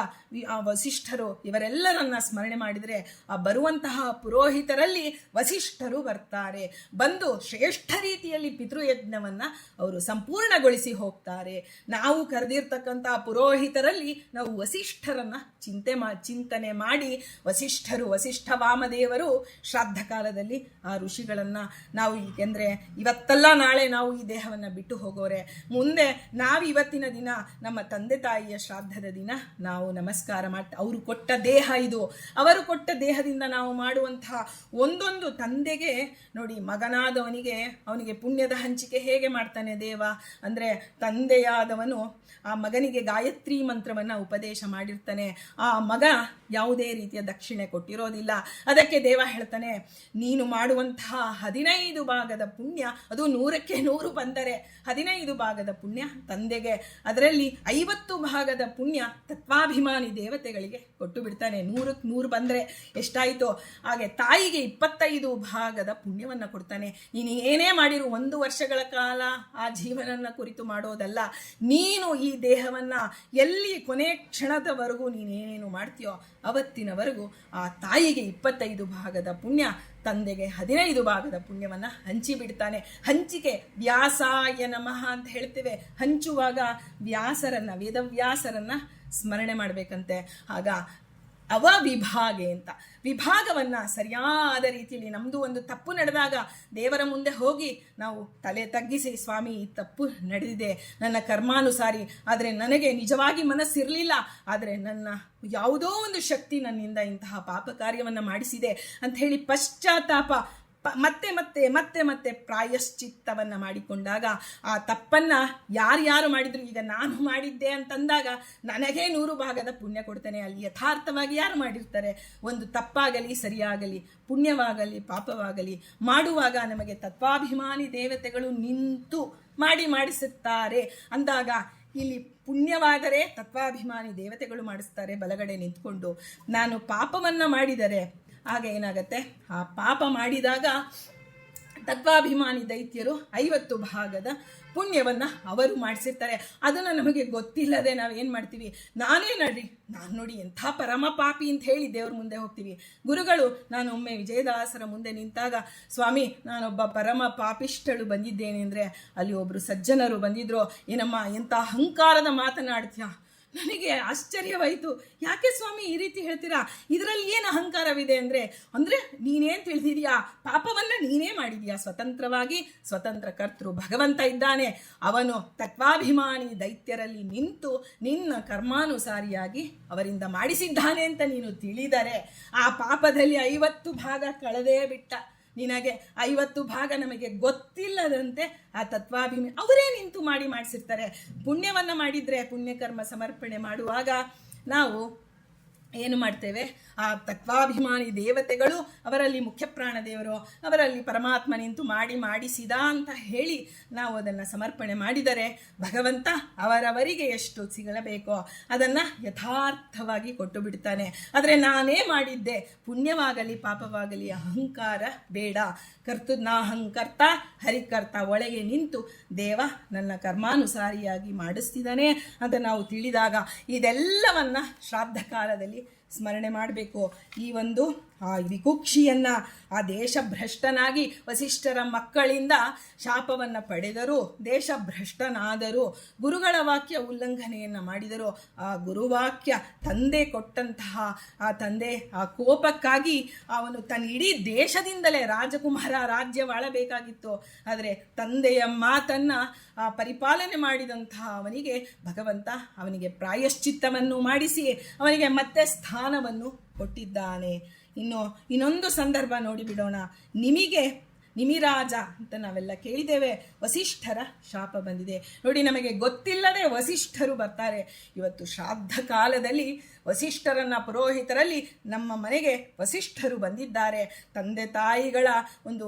ವಸಿಷ್ಠರು ಇವರೆಲ್ಲರನ್ನ ಸ್ಮರಣೆ ಮಾಡಿದರೆ ಆ ಬರುವಂತಹ ಪುರೋಹಿತರಲ್ಲಿ ವಸಿಷ್ಠರು ಬರ್ತಾರೆ. ಬಂದು ಶ್ರೇಷ್ಠ ರೀತಿಯಲ್ಲಿ ಪಿತೃಯಜ್ಞವನ್ನು ಅವರು ಸಂಪೂರ್ಣಗೊಳಿಸಿ ಹೋಗ್ತಾರೆ. ನಾವು ಕರೆದಿರ್ತಕ್ಕಂಥ ಪುರೋಹಿತರಲ್ಲಿ ನಾವು ವಸಿಷ್ಠರನ್ನ ಚಿಂತನೆ ಮಾಡಿ ವಸಿಷ್ಠ ವಾಮದೇವರು ಶ್ರಾದ್ದ ಕಾಲದಲ್ಲಿ ಆ ಋಷಿಗಳನ್ನು ನಾವು, ಏಕೆಂದರೆ ಇವತ್ತಲ್ಲ ನಾಳೆ ನಾವು ಈ ದೇಹವನ್ನು ಬಿಟ್ಟು ಹೋಗೋರೆ, ಮುಂದೆ ನಾವು ಇವತ್ತಿನ ದಿನ ನಮ್ಮ ತಂದೆ ತಾಯಿಯ ಶ್ರಾದ್ದದ ದಿನ ನಾವು ನಮಸ್ಕಾರ ಅವರು ಕೊಟ್ಟ ದೇಹ ಇದು, ಅವರು ಕೊಟ್ಟ ದೇಹದಿಂದ ನಾವು ಮಾಡುವಂತಹ ಒಂದೊಂದು ತಂದೆಗೆ ನೋಡಿ ಅವನಿಗೆ ಪುಣ್ಯದ ಹಂಚಿಕೆ ಹೇಗೆ ಮಾಡ್ತಾನೆ ದೇವ ಅಂದರೆ, ತಂದೆಯಾದವನು ಆ ಮಗನಿಗೆ ಗಾಯತ್ರಿ ಮಂತ್ರವನ್ನು ಉಪದೇಶ ಮಾಡಿರ್ತಾನೆ. ಆ ಮಗ ಯಾವುದೇ ರೀತಿಯ ದಕ್ಷಿಣೆ ಕೊಟ್ಟಿರೋದಿಲ್ಲ. ಅದಕ್ಕೆ ದೇವ ಹೇಳ್ತಾನೆ, ನೀನು ಮಾಡುವಂತಹ 15 ಭಾಗದ ಪುಣ್ಯ, ಅದು 100ಕ್ಕೆ 100 ಬಂದರೆ 15 ಭಾಗದ ಪುಣ್ಯ ತಂದೆಗೆ, ಅದರಲ್ಲಿ 50 ಭಾಗದ ಪುಣ್ಯ ತತ್ವಾಭಿಮಾನಿ ದೇವತೆಗಳಿಗೆ ಕೊಟ್ಟು ಬಿಡ್ತಾನೆ. 100ಕ್ಕೆ 100 ಬಂದರೆ ಎಷ್ಟಾಯಿತು, ಹಾಗೆ ತಾಯಿಗೆ 25 ಭಾಗದ ಪುಣ್ಯವನ್ನು ಕೊಡ್ತಾನೆ. ನೀನು ಏನೇ ಮಾಡಿರು 1 ವರ್ಷಗಳ ಕಾಲ ಆ ಜೀವನನ ಕುರಿತು ಮಾಡೋದಲ್ಲ, ನೀನು ಈ ದೇಹವನ್ನು ಎಲ್ಲಿ ಕೊನೆ ಕ್ಷಣದವರೆಗೂ ನೀನೇನೇನು ಮಾಡ್ತೀಯೋ ಅವತ್ತಿನವರೆಗೂ ಆ ತಾಯಿಗೆ 25 ಭಾಗದ ಪುಣ್ಯ, ತಂದೆಗೆ 15 ಭಾಗದ ಪುಣ್ಯವನ್ನು ಹಂಚಿಬಿಡ್ತಾನೆ. ಹಂಚಿಕೆ ವ್ಯಾಸಾಯ ನಮಃ ಅಂತ ಹೇಳ್ತೇವೆ. ಹಂಚುವಾಗ ವೇದವ್ಯಾಸರನ್ನ ಸ್ಮರಣೆ ಮಾಡಬೇಕಂತೆ. ಆಗ ಅವವಿಭಾಗೆ ಅಂತ ವಿಭಾಗವನ್ನು ಸರಿಯಾದ ರೀತಿಯಲ್ಲಿ, ನಮ್ಮದು ಒಂದು ತಪ್ಪು ನಡೆದಾಗ ದೇವರ ಮುಂದೆ ಹೋಗಿ ನಾವು ತಲೆ ತಗ್ಗಿಸಿ, ಸ್ವಾಮಿ ಈ ತಪ್ಪು ನಡೆದಿದೆ, ನನ್ನ ಕರ್ಮಾನುಸಾರಿ, ಆದರೆ ನನಗೆ ನಿಜವಾಗಿ ಮನಸ್ಸಿರಲಿಲ್ಲ, ಆದರೆ ನನ್ನ ಯಾವುದೋ ಒಂದು ಶಕ್ತಿ ನನ್ನಿಂದ ಇಂತಹ ಪಾಪ ಕಾರ್ಯವನ್ನು ಮಾಡಿಸಿದೆ ಅಂತ ಹೇಳಿ ಪಶ್ಚಾತ್ತಾಪ ಮತ್ತೆ ಮತ್ತೆ ಮತ್ತೆ ಮತ್ತೆ ಪ್ರಾಯಶ್ಚಿತ್ತವನ್ನು ಮಾಡಿಕೊಂಡಾಗ ಆ ತಪ್ಪನ್ನು ಯಾರ್ಯಾರು ಮಾಡಿದ್ರು, ಈಗ ನಾನು ಮಾಡಿದ್ದೆ ಅಂತಂದಾಗ ನನಗೇ 100 ಭಾಗದ ಪುಣ್ಯ ಕೊಡ್ತೇನೆ. ಅಲ್ಲಿ ಯಥಾರ್ಥವಾಗಿ ಯಾರು ಮಾಡಿರ್ತಾರೆ, ಒಂದು ತಪ್ಪಾಗಲಿ ಸರಿಯಾಗಲಿ, ಪುಣ್ಯವಾಗಲಿ ಪಾಪವಾಗಲಿ ಮಾಡುವಾಗ ನಮಗೆ ತತ್ವಾಭಿಮಾನಿ ದೇವತೆಗಳು ನಿಂತು ಮಾಡಿಸುತ್ತಾರೆ ಅಂದಾಗ, ಇಲ್ಲಿ ಪುಣ್ಯವಾದರೆ ತತ್ವಾಭಿಮಾನಿ ದೇವತೆಗಳು ಮಾಡಿಸ್ತಾರೆ ಬಲಗಡೆ ನಿಂತ್ಕೊಂಡು. ನಾನು ಪಾಪವನ್ನು ಮಾಡಿದರೆ ಆಗ ಏನಾಗತ್ತೆ, ಆ ಪಾಪ ಮಾಡಿದಾಗ ತತ್ವಾಭಿಮಾನಿ ದೈತ್ಯರು 50 ಭಾಗದ ಪುಣ್ಯವನ್ನು ಅವರು ಮಾಡಿಸಿರ್ತಾರೆ. ಅದನ್ನು ನಮಗೆ ಗೊತ್ತಿಲ್ಲದೆ ನಾವೇನು ಮಾಡ್ತೀವಿ, ನಾನು ನೋಡಿ ಎಂಥ ಪರಮ ಪಾಪಿ ಅಂತ ಹೇಳಿ ದೇವ್ರ ಮುಂದೆ ಹೋಗ್ತೀವಿ. ಗುರುಗಳು, ನಾನು ಒಮ್ಮೆ ವಿಜಯದಾಸರ ಮುಂದೆ ನಿಂತಾಗ, ಸ್ವಾಮಿ ನಾನೊಬ್ಬ ಪರಮ ಪಾಪಿಷ್ಟಳು ಬಂದಿದ್ದೇನೆ ಅಂದರೆ, ಅಲ್ಲಿ ಒಬ್ಬರು ಸಜ್ಜನರು ಬಂದಿದ್ರು, ಏನಮ್ಮ ಎಂಥ ಅಹಂಕಾರದ ಮಾತನಾಡ್ತೀಯ, ನನಗೆ ಆಶ್ಚರ್ಯವಾಯಿತು. ಯಾಕೆ ಸ್ವಾಮಿ ಈ ರೀತಿ ಹೇಳ್ತೀರಾ? ಇದರಲ್ಲಿ ಏನು ಅಹಂಕಾರವಿದೆ ಅಂದರೆ ನೀನೇನು ತಿಳಿದಿದೆಯಾ? ಪಾಪವನ್ನು ನೀನೇ ಮಾಡಿದೀಯಾ. ಸ್ವತಂತ್ರವಾಗಿ ಸ್ವತಂತ್ರ ಕರ್ತೃ ಭಗವಂತ ಇದ್ದಾನೆ. ಅವನು ತತ್ವಾಭಿಮಾನಿ ದೈತ್ಯರಲ್ಲಿ ನಿಂತು ನಿನ್ನ ಕರ್ಮಾನುಸಾರಿಯಾಗಿ ಅವರಿಂದ ಮಾಡಿಸಿದ್ದಾನೆ ಅಂತ ನೀನು ತಿಳಿದರೆ ಆ ಪಾಪದಲ್ಲಿ 50 ಭಾಗ ಕಳೆದೇ ಬಿಟ್ಟ. ನಿನಗೆ 50 ಭಾಗ ನಮಗೆ ಗೊತ್ತಿಲ್ಲದಂತೆ ಆ ತತ್ವಾಭಿಮಾನಿ ಅವರೇ ನಿಂತು ಮಾಡಿಸಿರ್ತಾರೆ. ಪುಣ್ಯವನ್ನು ಮಾಡಿದರೆ ಪುಣ್ಯಕರ್ಮ ಸಮರ್ಪಣೆ ಮಾಡುವಾಗ ನಾವು ಏನು ಮಾಡ್ತೇವೆ? ಆ ತತ್ವಾಭಿಮಾನಿ ದೇವತೆಗಳು ಅವರಲ್ಲಿ ಮುಖ್ಯ ಪ್ರಾಣದೇವರು, ಅವರಲ್ಲಿ ಪರಮಾತ್ಮ ನಿಂತು ಮಾಡಿಸಿದ ಅಂತ ಹೇಳಿ ನಾವು ಅದನ್ನು ಸಮರ್ಪಣೆ ಮಾಡಿದರೆ ಭಗವಂತ ಅವರವರಿಗೆ ಎಷ್ಟು ಸಿಗಲೇಬೇಕೋ ಅದನ್ನು ಯಥಾರ್ಥವಾಗಿ ಕೊಟ್ಟು ಬಿಡ್ತಾನೆ. ಆದರೆ ನಾನೇ ಮಾಡಿದ್ದೆ, ಪುಣ್ಯವಾಗಲಿ ಪಾಪವಾಗಲಿ ಅಹಂಕಾರ ಬೇಡ. ನಾಹಂಕರ್ತ ಹರಿಕರ್ತ, ಒಳಗೆ ನಿಂತು ದೇವ ನನ್ನ ಕರ್ಮಾನುಸಾರಿಯಾಗಿ ಮಾಡಿಸ್ತಿದ್ದಾನೆ ಅಂತ ನಾವು ತಿಳಿದಾಗ ಇದೆಲ್ಲವನ್ನ ಶ್ರಾದ್ದ ಕಾಲದಲ್ಲಿ ಸ್ಮರಣೆ ಮಾಡಬೇಕು. ಈ ಒಂದು ಆ ವಿಕುಕ್ಷಿಯನ್ನು, ಆ ದೇಶಭ್ರಷ್ಟನಾಗಿ ವಸಿಷ್ಠರ ಮಕ್ಕಳಿಂದ ಶಾಪವನ್ನು ಪಡೆದರೂ, ದೇಶಭ್ರಷ್ಟನಾದರೂ, ಗುರುಗಳ ವಾಕ್ಯ ಉಲ್ಲಂಘನೆಯನ್ನು ಮಾಡಿದರೂ, ಆ ಗುರುವಾಕ್ಯ ತಂದೆ ಕೊಟ್ಟಂತಹ ಆ ತಂದೆ ಆ ಕೋಪಕ್ಕಾಗಿ ಅವನು ತನ್ನ ಇಡೀ ದೇಶದಿಂದಲೇ ರಾಜಕುಮಾರ ರಾಜ್ಯವಾಳಬೇಕಾಗಿತ್ತು. ಆದರೆ ತಂದೆಯ ಮಾತನ್ನು ಪರಿಪಾಲನೆ ಮಾಡಿದಂತಹ ಅವನಿಗೆ ಭಗವಂತ ಅವನಿಗೆ ಪ್ರಾಯಶ್ಚಿತ್ತವನ್ನು ಮಾಡಿಸಿ ಅವನಿಗೆ ಮತ್ತೆ ಸ್ಥಾನವನ್ನು ಕೊಟ್ಟಿದ್ದಾನೆ. ಇನ್ನೊಂದು ಸಂದರ್ಭ ನೋಡಿಬಿಡೋಣ. ನಿಮಿರಾಜ ಅಂತ ನಾವೆಲ್ಲ ಕೇಳಿದ್ದೇವೆ. ವಸಿಷ್ಠರ ಶಾಪ ಬಂದಿದೆ ನೋಡಿ. ನಮಗೆ ಗೊತ್ತಿಲ್ಲದೆ ವಸಿಷ್ಠರು ಬರ್ತಾರೆ. ಇವತ್ತು ಶ್ರಾದ್ದ ಕಾಲದಲ್ಲಿ ವಸಿಷ್ಠರನ್ನ ಪುರೋಹಿತರಲ್ಲಿ ನಮ್ಮ ಮನೆಗೆ ವಸಿಷ್ಠರು ಬಂದಿದ್ದಾರೆ. ತಂದೆ ತಾಯಿಗಳ ಒಂದು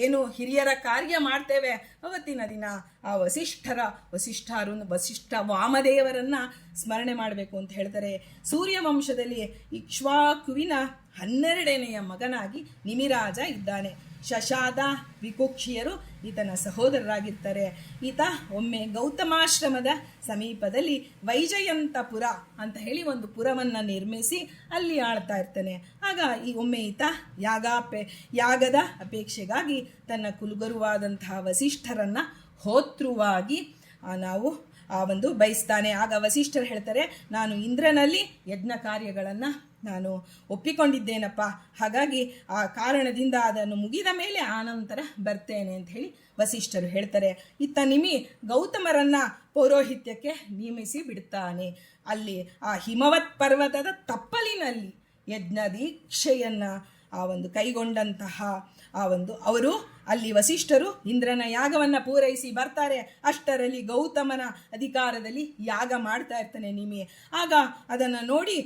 ಏನು ಹಿರಿಯರ ಕಾರ್ಯ ಮಾಡ್ತೇವೆ ಅವತ್ತಿನ ದಿನ ಆ ವಸಿಷ್ಠ ವಾಮದೇವರನ್ನ ಸ್ಮರಣೆ ಮಾಡಬೇಕು ಅಂತ ಹೇಳ್ತಾರೆ. ಸೂರ್ಯವಂಶದಲ್ಲಿ ಇಕ್ಷ್ವಾಕುವಿನ 12ನೆಯ ಮಗನಾಗಿ ನಿಮಿರಾಜ ಇದ್ದಾನೆ. ಶಶಾದ ವಿಕುಕ್ಷಿಯರು ಈತನ ಸಹೋದರರಾಗಿರ್ತಾರೆ. ಈತ ಒಮ್ಮೆ ಗೌತಮಾಶ್ರಮದ ಸಮೀಪದಲ್ಲಿ ವೈಜಯಂತಪುರ ಅಂತ ಹೇಳಿ ಒಂದು ಪುರವನ್ನು ನಿರ್ಮಿಸಿ ಅಲ್ಲಿ ಆಳ್ತಾ ಇರ್ತಾನೆ. ಆಗ ಒಮ್ಮೆ ಈತ ಯಾಗದ ಅಪೇಕ್ಷೆಗಾಗಿ ತನ್ನ ಕುಲಗುರುವಾದಂತಹ ವಸಿಷ್ಠರನ್ನ ಹೋತೃವಾಗಿ ನಾವು ಒಂದು ಬಯಸ್ತಾನೆ. ಆಗ ವಸಿಷ್ಠರು ಹೇಳ್ತಾರೆ, ನಾನು ಇಂದ್ರನಲ್ಲಿ ಯಜ್ಞ ಕಾರ್ಯಗಳನ್ನು ನಾನು ಒಪ್ಪಿಕೊಂಡಿದ್ದೇನಪ್ಪ, ಹಾಗಾಗಿ ಆ ಕಾರಣದಿಂದ ಅದನ್ನು ಮುಗಿದ ಮೇಲೆ ಆನಂತರ ಬರ್ತೇನೆ ಅಂತ ಹೇಳಿ ವಸಿಷ್ಠರು ಹೇಳ್ತಾರೆ. ಇತ್ತ ಗೌತಮರನ್ನ ಪೌರೋಹಿತ್ಯಕ್ಕೆ ನೇಮಿಸಿ ಬಿಡ್ತಾನೆ. ಅಲ್ಲಿ ಆ ಹಿಮವತ್ ಪರ್ವತದ ತಪ್ಪಲಿನಲ್ಲಿ ಯಜ್ಞ ದೀಕ್ಷೆಯನ್ನು ಕೈಗೊಂಡಂತಹ ಅವರು ಅಲ್ಲಿ ವಸಿಷ್ಠರು ಇಂದ್ರನ ಯಾಗವನ್ನು ಪೂರೈಸಿ ಬರ್ತಾರೆ. ಅಷ್ಟರಲ್ಲಿ ಗೌತಮನ ಅಧಿಕಾರದಲ್ಲಿ ಯಾಗ ಮಾಡ್ತಾ ಇರ್ತಾನೆ ಆಗ ಅದನ್ನು ನೋಡಿ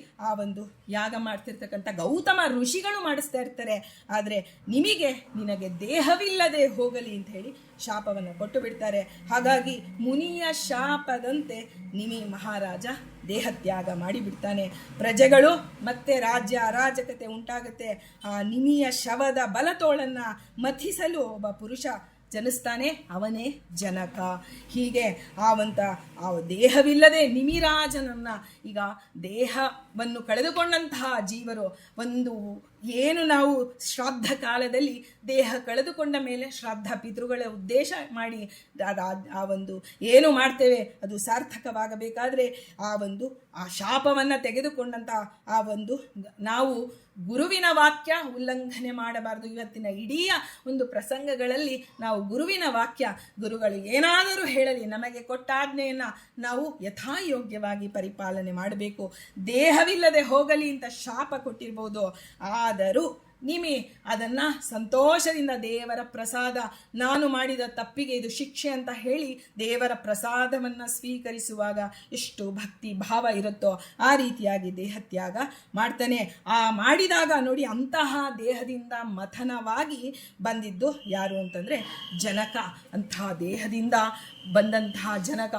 ಯಾಗ ಮಾಡ್ತಿರ್ತಕ್ಕಂಥ ಗೌತಮ ಋಷಿಗಳು ಮಾಡಿಸ್ತಾ ಇರ್ತಾರೆ. ಆದರೆ ನಿನಗೆ ದೇಹವಿಲ್ಲದೆ ಹೋಗಲಿ ಅಂತ ಹೇಳಿ ಶಾಪವನ್ನು ಕೊಟ್ಟು ಬಿಡ್ತಾರೆ. ಹಾಗಾಗಿ ಮುನಿಯ ಶಾಪದಂತೆ ಮಹಾರಾಜ ದೇಹತ್ಯಾಗ ಮಾಡಿಬಿಡ್ತಾನೆ. ಪ್ರಜೆಗಳು ಮತ್ತೆ ರಾಜ್ಯ ಅರಾಜಕತೆ ಉಂಟಾಗುತ್ತೆ. ಆ ನಿಮಿಯ ಶವದ ಬಲತೋಳನ್ನು ಮಥಿಸಲು ಒಬ್ಬ ಪುರುಷ ಜನಿಸ್ತಾನೆ, ಅವನೇ ಜನಕ. ಹೀಗೆ ದೇಹವಿಲ್ಲದೆ ನಿಮಿರಾಜನನ್ನ ಈಗ ದೇಹವನ್ನು ಕಳೆದುಕೊಂಡಂತಹ ಜೀವರು ಏನು ನಾವು ಶ್ರಾದ್ದ ಕಾಲದಲ್ಲಿ ದೇಹ ಕಳೆದುಕೊಂಡ ಮೇಲೆ ಶ್ರಾದ್ದ ಪಿತೃಗಳ ಉದ್ದೇಶ ಮಾಡಿ ಏನು ಮಾಡ್ತೇವೆ ಅದು ಸಾರ್ಥಕವಾಗಬೇಕಾದ್ರೆ ಆ ಶಾಪವನ್ನು ತೆಗೆದುಕೊಂಡಂತಹ ನಾವು ಗುರುವಿನ ವಾಕ್ಯ ಉಲ್ಲಂಘನೆ ಮಾಡಬಾರದು. ಇವತ್ತಿನ ಇಡೀ ಪ್ರಸಂಗಗಳಲ್ಲಿ ನಾವು ಗುರುವಿನ ವಾಕ್ಯ, ಗುರುಗಳು ಏನಾದರೂ ಹೇಳಲಿ ನಮಗೆ ಕೊಟ್ಟಾಜ್ಞೆಯನ್ನು ನಾವು ಯಥಾಯೋಗ್ಯವಾಗಿ ಪರಿಪಾಲನೆ ಮಾಡಬೇಕು. ದೇಹವಿಲ್ಲದೆ ಹೋಗಲಿ ಅಂತ ಶಾಪ ಕೊಟ್ಟಿರ್ಬೋದು, ಆದರೂ ಅದನ್ನು ಸಂತೋಷದಿಂದ ದೇವರ ಪ್ರಸಾದ, ನಾನು ಮಾಡಿದ ತಪ್ಪಿಗೆ ಇದು ಶಿಕ್ಷೆ ಅಂತ ಹೇಳಿ ದೇವರ ಪ್ರಸಾದವನ್ನು ಸ್ವೀಕರಿಸುವಾಗ ಎಷ್ಟು ಭಕ್ತಿ ಭಾವ ಇರುತ್ತೋ ಆ ರೀತಿಯಾಗಿ ದೇಹತ್ಯಾಗ ಮಾಡ್ತಾನೆ. ಮಾಡಿದಾಗ ನೋಡಿ, ಅಂತಹ ದೇಹದಿಂದ ಮಥನವಾಗಿ ಬಂದಿದ್ದು ಯಾರು ಅಂತಂದರೆ ಜನಕ. ಅಂತಹ ದೇಹದಿಂದ ಬಂದಂತಹ ಜನಕ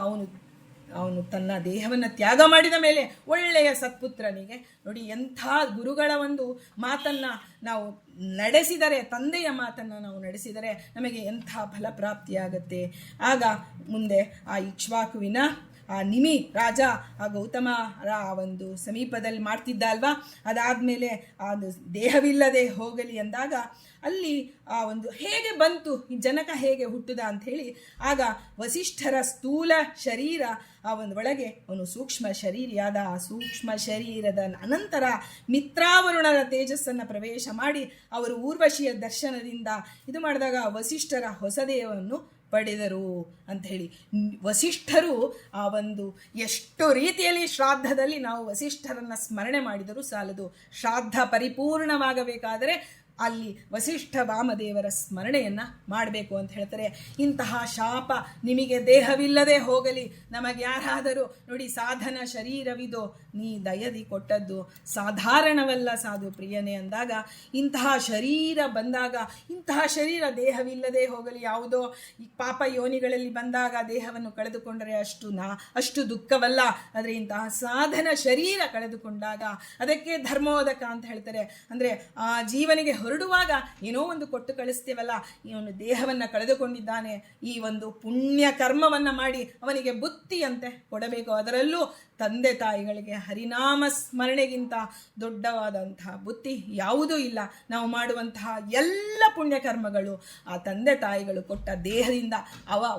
ಅವನು ತನ್ನ ದೇಹವನ್ನು ತ್ಯಾಗ ಮಾಡಿದ ಮೇಲೆ ಒಳ್ಳೆಯ ಸತ್ಪುತ್ರನಿಗೆ ನೋಡಿ, ಎಂಥ ಗುರುಗಳ ಮಾತನ್ನು ನಾವು ನಡೆಸಿದರೆ, ತಂದೆಯ ಮಾತನ್ನು ನಾವು ನಡೆಸಿದರೆ ನಮಗೆ ಎಂಥ ಫಲಪ್ರಾಪ್ತಿಯಾಗತ್ತೆ. ಆಗ ಮುಂದೆ ಆ ಇಕ್ಷ್ವಾಕುವಿನ ಆ ನಿಮಿ ರಾಜ ಆ ಗೌತಮರ ಒಂದು ಸಮೀಪದಲ್ಲಿ ಮಾಡ್ತಿದ್ದ ಅಲ್ವಾ. ಅದಾದಮೇಲೆ ಅದು ದೇಹವಿಲ್ಲದೆ ಹೋಗಲಿ ಅಂದಾಗ ಅಲ್ಲಿ ಆ ಒಂದು ಹೇಗೆ ಬಂತು ಜನಕ ಹೇಗೆ ಹುಟ್ಟಿದ ಅಂಥೇಳಿ ಆಗ ವಸಿಷ್ಠರ ಸ್ಥೂಲ ಶರೀರ ಆ ಒಂದು ಒಳಗೆ ಅವನು ಸೂಕ್ಷ್ಮ ಶರೀರಿಯಾದ. ಆ ಸೂಕ್ಷ್ಮ ಶರೀರದ ಅನಂತರ ಮಿತ್ರಾವರುಣರ ತೇಜಸ್ಸನ್ನು ಪ್ರವೇಶ ಮಾಡಿ ಅವರು ಊರ್ವಶಿಯ ದರ್ಶನದಿಂದ ಇದು ಮಾಡಿದಾಗ ವಸಿಷ್ಠರ ಹೊಸದೇಹವನ್ನು ಪಡೆದರು ಅಂಥೇಳಿ. ವಸಿಷ್ಠರು ಆ ಒಂದು ಎಷ್ಟು ರೀತಿಯಲ್ಲಿ ಶ್ರಾದ್ದದಲ್ಲಿ ನಾವು ವಸಿಷ್ಠರನ್ನು ಸ್ಮರಣೆ ಮಾಡಿದರೂ ಸಾಲದು. ಶ್ರಾದ್ದ ಪರಿಪೂರ್ಣವಾಗಬೇಕಾದರೆ ಅಲ್ಲಿ ವಸಿಷ್ಠ ವಾಮದೇವರ ಸ್ಮರಣೆಯನ್ನು ಮಾಡಬೇಕು ಅಂತ ಹೇಳ್ತಾರೆ. ಇಂತಹ ಶಾಪ ನಿಮಗೆ ದೇಹವಿಲ್ಲದೆ ಹೋಗಲಿ, ನಮಗೆ ಯಾರಾದರೂ ನೋಡಿ ಸಾಧನ ಶರೀರವಿದೋ ನೀ ದಯದಿ ಕೊಟ್ಟದ್ದು ಸಾಧಾರಣವಲ್ಲ ಸಾಧು ಪ್ರಿಯನೇ ಅಂದಾಗ ಇಂತಹ ಶರೀರ ಬಂದಾಗ ಇಂತಹ ಶರೀರ ದೇಹವಿಲ್ಲದೆ ಹೋಗಲಿ. ಯಾವುದೋ ಈ ಪಾಪ ಯೋನಿಗಳಲ್ಲಿ ಬಂದಾಗ ದೇಹವನ್ನು ಕಳೆದುಕೊಂಡರೆ ಅಷ್ಟು ದುಃಖವಲ್ಲ. ಆದರೆ ಇಂತಹ ಸಾಧನ ಶರೀರ ಕಳೆದುಕೊಂಡಾಗ ಅದಕ್ಕೆ ಧರ್ಮೋದಕ ಅಂತ ಹೇಳ್ತಾರೆ. ಅಂದರೆ ಆ ಜೀವನಿಗೆ ಹೊರಡುವಾಗ ಏನೋ ಒಂದು ಕೊಟ್ಟು ಕಳಿಸ್ತೇವಲ್ಲ, ಇವನು ದೇಹವನ್ನು ಕಳೆದುಕೊಂಡಿದ್ದಾನೆ, ಈ ಒಂದು ಪುಣ್ಯ ಕರ್ಮವನ್ನು ಮಾಡಿ ಅವನಿಗೆ ಬುತ್ತಿಯಂತೆ ಕೊಡಬೇಕು. ಅದರಲ್ಲೂ ತಂದೆ ತಾಯಿಗಳಿಗೆ ಹರಿನಾಮ ಸ್ಮರಣೆಗಿಂತ ದೊಡ್ಡವಾದಂತಹ ಬುತ್ತಿ ಯಾವುದೂ ಇಲ್ಲ. ನಾವು ಮಾಡುವಂತಹ ಎಲ್ಲ ಪುಣ್ಯಕರ್ಮಗಳು ಆ ತಂದೆ ತಾಯಿಗಳು ಕೊಟ್ಟ ದೇಹದಿಂದ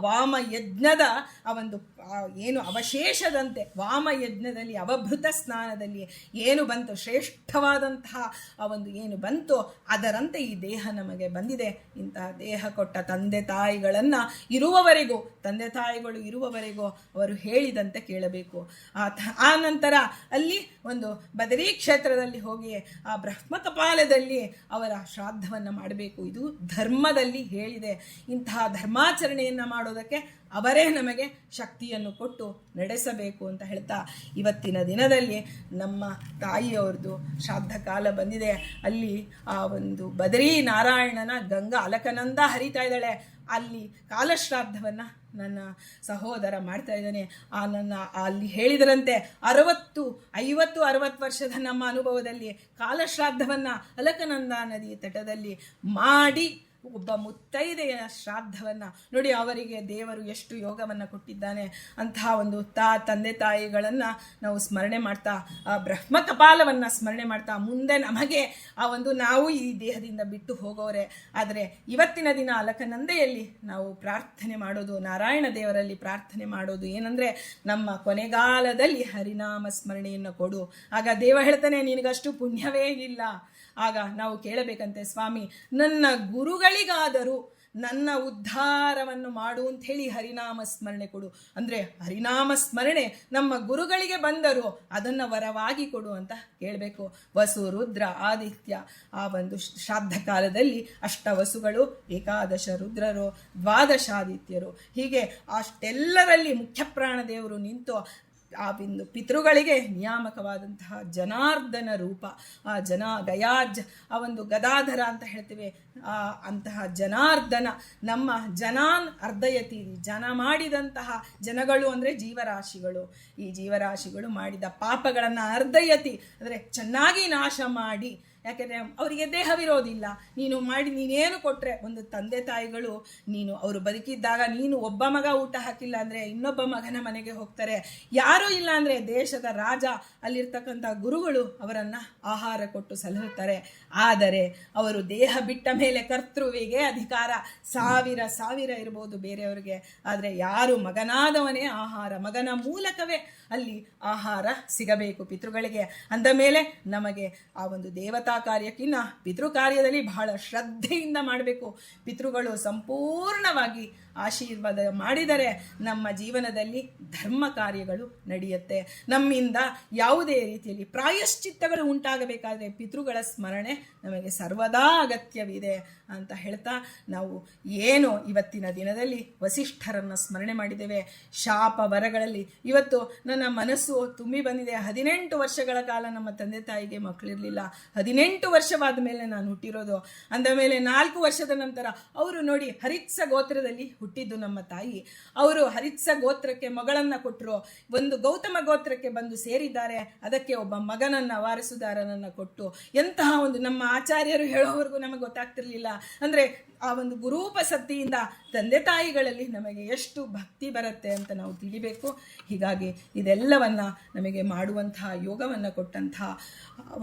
ವಾಮಯಜ್ಞದ ಆ ಒಂದು ಏನು ಅವಶೇಷದಂತೆ ವಾಮಯಜ್ಞದಲ್ಲಿ ಅವಭೃತ ಸ್ನಾನದಲ್ಲಿ ಏನು ಬಂತು ಶ್ರೇಷ್ಠವಾದಂತಹ ಆ ಒಂದು ಏನು ಬಂತು ಅದರಂತೆ ಈ ದೇಹ ನಮಗೆ ಬಂದಿದೆ. ಇಂತಹ ದೇಹ ಕೊಟ್ಟ ತಂದೆ ತಾಯಿಗಳನ್ನು ಇರುವವರೆಗೂ ತಂದೆ ತಾಯಿಗಳು ಇರುವವರೆಗೂ ಅವರು ಹೇಳಿದಂತೆ ಕೇಳಬೇಕು. ಆ ನಂತರ ಅಲ್ಲಿ ಒಂದು ಬದರಿ ಕ್ಷೇತ್ರದಲ್ಲಿ ಹೋಗಿ ಆ ಬ್ರಹ್ಮಕಪಾಲದಲ್ಲಿ ಅವರ ಶ್ರಾದ್ದವನ್ನು ಮಾಡಬೇಕು. ಇದು ಧರ್ಮದಲ್ಲಿ ಹೇಳಿದೆ. ಇಂತಹ ಧರ್ಮಾಚರಣೆಯನ್ನು ಮಾಡೋದಕ್ಕೆ ಅವರೇ ನಮಗೆ ಶಕ್ತಿಯನ್ನು ಕೊಟ್ಟು ನಡೆಸಬೇಕು ಅಂತ ಹೇಳ್ತಾ ಇವತ್ತಿನ ದಿನದಲ್ಲಿ ನಮ್ಮ ತಾಯಿಯವ್ರದ್ದು ಶ್ರಾದ್ದ ಕಾಲ ಬಂದಿದೆ. ಅಲ್ಲಿ ಆ ಒಂದು ಬದರಿ ನಾರಾಯಣನ ಗಂಗಾ ಅಲಕನಂದ ಹರಿತಾ ಇದ್ದಾಳೆ. ಅಲ್ಲಿ ಕಾಲಶ್ರಾದ್ದವನ್ನು ನನ್ನ ಸಹೋದರ ಮಾಡ್ತಾ ಇದ್ದಾನೆ. ಅಲ್ಲಿ ಹೇಳಿದರಂತೆ 50-60 ವರ್ಷದ ನಮ್ಮ ಅನುಭವದಲ್ಲಿ ಕಾಲಶ್ರಾದ್ದವನ್ನು ಅಲಕನಂದ ನದಿ ತಟದಲ್ಲಿ ಮಾಡಿ ಒಬ್ಬ ಮುತ್ತೈದೆಯ ಶ್ರಾದ್ದವನ್ನು ನೋಡಿ, ಅವರಿಗೆ ದೇವರು ಎಷ್ಟು ಯೋಗವನ್ನು ಕೊಟ್ಟಿದ್ದಾನೆ. ಅಂತಹ ಒಂದು ತಂದೆ ತಾಯಿಗಳನ್ನು ನಾವು ಸ್ಮರಣೆ ಮಾಡ್ತಾ ಆ ಬ್ರಹ್ಮ ಕಪಾಲವನ್ನು ಸ್ಮರಣೆ ಮಾಡ್ತಾ ಮುಂದೆ ನಮಗೆ ಆ ಒಂದು ನಾವು ಈ ದೇಹದಿಂದ ಬಿಟ್ಟು ಹೋಗೋರೆ. ಆದರೆ ಇವತ್ತಿನ ದಿನ ಅಲಕನಂದೆಯಲ್ಲಿ ನಾವು ಪ್ರಾರ್ಥನೆ ಮಾಡೋದು, ನಾರಾಯಣ ದೇವರಲ್ಲಿ ಪ್ರಾರ್ಥನೆ ಮಾಡೋದು ಏನಂದರೆ ನಮ್ಮ ಕೊನೆಗಾಲದಲ್ಲಿ ಹರಿನಾಮ ಸ್ಮರಣೆಯನ್ನು ಕೊಡು. ಆಗ ದೇವ ಹೇಳ್ತಾನೆ ನಿನಗಷ್ಟು ಪುಣ್ಯವೇ ಇಲ್ಲ. ಆಗ ನಾವು ಕೇಳಬೇಕಂತೆ, ಸ್ವಾಮಿ ನನ್ನ ಗುರುಗಳಿಗಾದರೂ ನನ್ನ ಉದ್ಧಾರವನ್ನು ಮಾಡು ಅಂಥೇಳಿ ಹರಿನಾಮ ಸ್ಮರಣೆ ಕೊಡು. ಅಂದರೆ ಹರಿನಾಮ ಸ್ಮರಣೆ ನಮ್ಮ ಗುರುಗಳಿಗೆ ಬಂದರು ಅದನ್ನು ವರವಾಗಿ ಕೊಡು ಅಂತ ಕೇಳಬೇಕು. ವಸು ರುದ್ರ ಆದಿತ್ಯ ಆ ಒಂದು ಶ್ರಾದ್ದ ಕಾಲದಲ್ಲಿ ಅಷ್ಟವಸುಗಳು, ಏಕಾದಶ ರುದ್ರರು, ದ್ವಾದಶಾದಿತ್ಯರು, ಹೀಗೆ ಅಷ್ಟೆಲ್ಲರಲ್ಲಿ ಮುಖ್ಯ ಪ್ರಾಣ ದೇವರು ನಿಂತು ಆ ಬಿಂದು ಪಿತೃಗಳಿಗೆ ನಿಯಾಮಕವಾದಂತಹ ಜನಾರ್ದನ ರೂಪ, ಆ ಆ ಒಂದು ಗದಾಧರ ಅಂತ ಹೇಳ್ತೇವೆ, ಅಂತಹ ಜನಾರ್ದನ ನಮ್ಮ ಜನಾನ್ ಅರ್ಧಯತಿ, ಜನ ಮಾಡಿದಂತಹ ಜನಗಳು ಅಂದರೆ ಜೀವರಾಶಿಗಳು. ಈ ಜೀವರಾಶಿಗಳು ಮಾಡಿದ ಪಾಪಗಳನ್ನು ಅರ್ಧಯತಿ ಅಂದರೆ ಚೆನ್ನಾಗಿ ನಾಶ ಮಾಡಿ, ಯಾಕೆಂದರೆ ಅವರಿಗೆ ದೇಹವಿರೋದಿಲ್ಲ. ನೀನೇನು ಕೊಟ್ಟರೆ ಒಂದು ತಂದೆ ತಾಯಿಗಳು ಅವರು ಬದುಕಿದ್ದಾಗ ನೀನು ಒಬ್ಬ ಮಗ ಊಟ ಹಾಕಿಲ್ಲ ಅಂದರೆ ಇನ್ನೊಬ್ಬ ಮಗನ ಮನೆಗೆ ಹೋಗ್ತಾರೆ. ಯಾರೂ ಇಲ್ಲ ಅಂದರೆ ದೇಶದ ರಾಜ ಅಲ್ಲಿರ್ತಕ್ಕಂಥ ಗುರುಗಳು ಅವರನ್ನು ಆಹಾರ ಕೊಟ್ಟು ಸಲಹುತ್ತಾರೆ. ಆದರೆ ಅವರು ದೇಹ ಬಿಟ್ಟ ಮೇಲೆ ಕರ್ತೃವಿಗೆ ಅಧಿಕಾರ ಸಾವಿರ ಇರ್ಬೋದು ಬೇರೆಯವರಿಗೆ, ಆದರೆ ಯಾರು ಮಗನಾದವನೇ ಆಹಾರ, ಮಗನ ಮೂಲಕವೇ ಅಲ್ಲಿ ಆಹಾರ ಸಿಗಬೇಕು ಪಿತೃಗಳಿಗೆ. ಅಂದ ಮೇಲೆ ನಮಗೆ ಆ ಒಂದು ದೇವತಾ ಕಾರ್ಯಕ್ಕಿನ್ನ ಪಿತೃ ಕಾರ್ಯದಲ್ಲಿ ಬಹಳ ಶ್ರದ್ಧೆಯಿಂದ ಮಾಡಬೇಕು. ಪಿತೃಗಳು ಸಂಪೂರ್ಣವಾಗಿ ಆಶೀರ್ವಾದ ಮಾಡಿದರೆ ನಮ್ಮ ಜೀವನದಲ್ಲಿ ಧರ್ಮ ಕಾರ್ಯಗಳು ನಡೆಯುತ್ತೆ. ನಮ್ಮಿಂದ ಯಾವುದೇ ರೀತಿಯಲ್ಲಿ ಪ್ರಾಯಶ್ಚಿತ್ತಗಳು ಉಂಟಾಗಬೇಕಾದರೆ ಪಿತೃಗಳ ಸ್ಮರಣೆ ನಮಗೆ ಸರ್ವದಾ ಅಗತ್ಯವಿದೆ ಅಂತ ಹೇಳ್ತಾ ನಾವು ಏನು ಇವತ್ತಿನ ದಿನದಲ್ಲಿ ವಸಿಷ್ಠರನ್ನು ಸ್ಮರಣೆ ಮಾಡಿದ್ದೇವೆ. ಶಾಪ ವರಗಳಲ್ಲಿ ಇವತ್ತು ನನ್ನ ನನ್ನ ಮನಸ್ಸು ತುಂಬಿ ಬಂದಿದೆ. 18 ವರ್ಷಗಳ ಕಾಲ ನಮ್ಮ ತಂದೆ ತಾಯಿಗೆ ಮಕ್ಕಳಿರಲಿಲ್ಲ. 18 ವರ್ಷವಾದ ಮೇಲೆ ನಾನು ಹುಟ್ಟಿರೋದು. ಅಂದ ಮೇಲೆ 4 ವರ್ಷದ ನಂತರ ಅವರು ನೋಡಿ, ಹರಿತ್ಸ ಗೋತ್ರದಲ್ಲಿ ಹುಟ್ಟಿದ್ದು ನಮ್ಮ ತಾಯಿ. ಅವರು ಹರಿತ್ಸ ಗೋತ್ರಕ್ಕೆ ಮಗಳನ್ನ ಕೊಟ್ಟರು. ಒಂದು ಗೌತಮ ಗೋತ್ರಕ್ಕೆ ಬಂದು ಸೇರಿದ್ದಾರೆ. ಅದಕ್ಕೆ ಒಬ್ಬ ಮಗನನ್ನ ವಾರಸುದಾರನನ್ನ ಕೊಟ್ಟು, ಎಂತಹ ಒಂದು, ನಮ್ಮ ಆಚಾರ್ಯರು ಹೇಳೋವರೆಗೂ ನಮಗೆ ಗೊತ್ತಾಗ್ತಿರ್ಲಿಲ್ಲ. ಅಂದ್ರೆ ಆ ಒಂದು ಗುರೂಪಸಕ್ತಿಯಿಂದ ತಂದೆ ತಾಯಿಗಳಲ್ಲಿ ನಮಗೆ ಎಷ್ಟು ಭಕ್ತಿ ಬರುತ್ತೆ ಅಂತ ನಾವು ತಿಳಿಬೇಕು. ಹೀಗಾಗಿ ಇದೆಲ್ಲವನ್ನ ನಮಗೆ ಮಾಡುವಂತಹ ಯೋಗವನ್ನು ಕೊಟ್ಟಂತಹ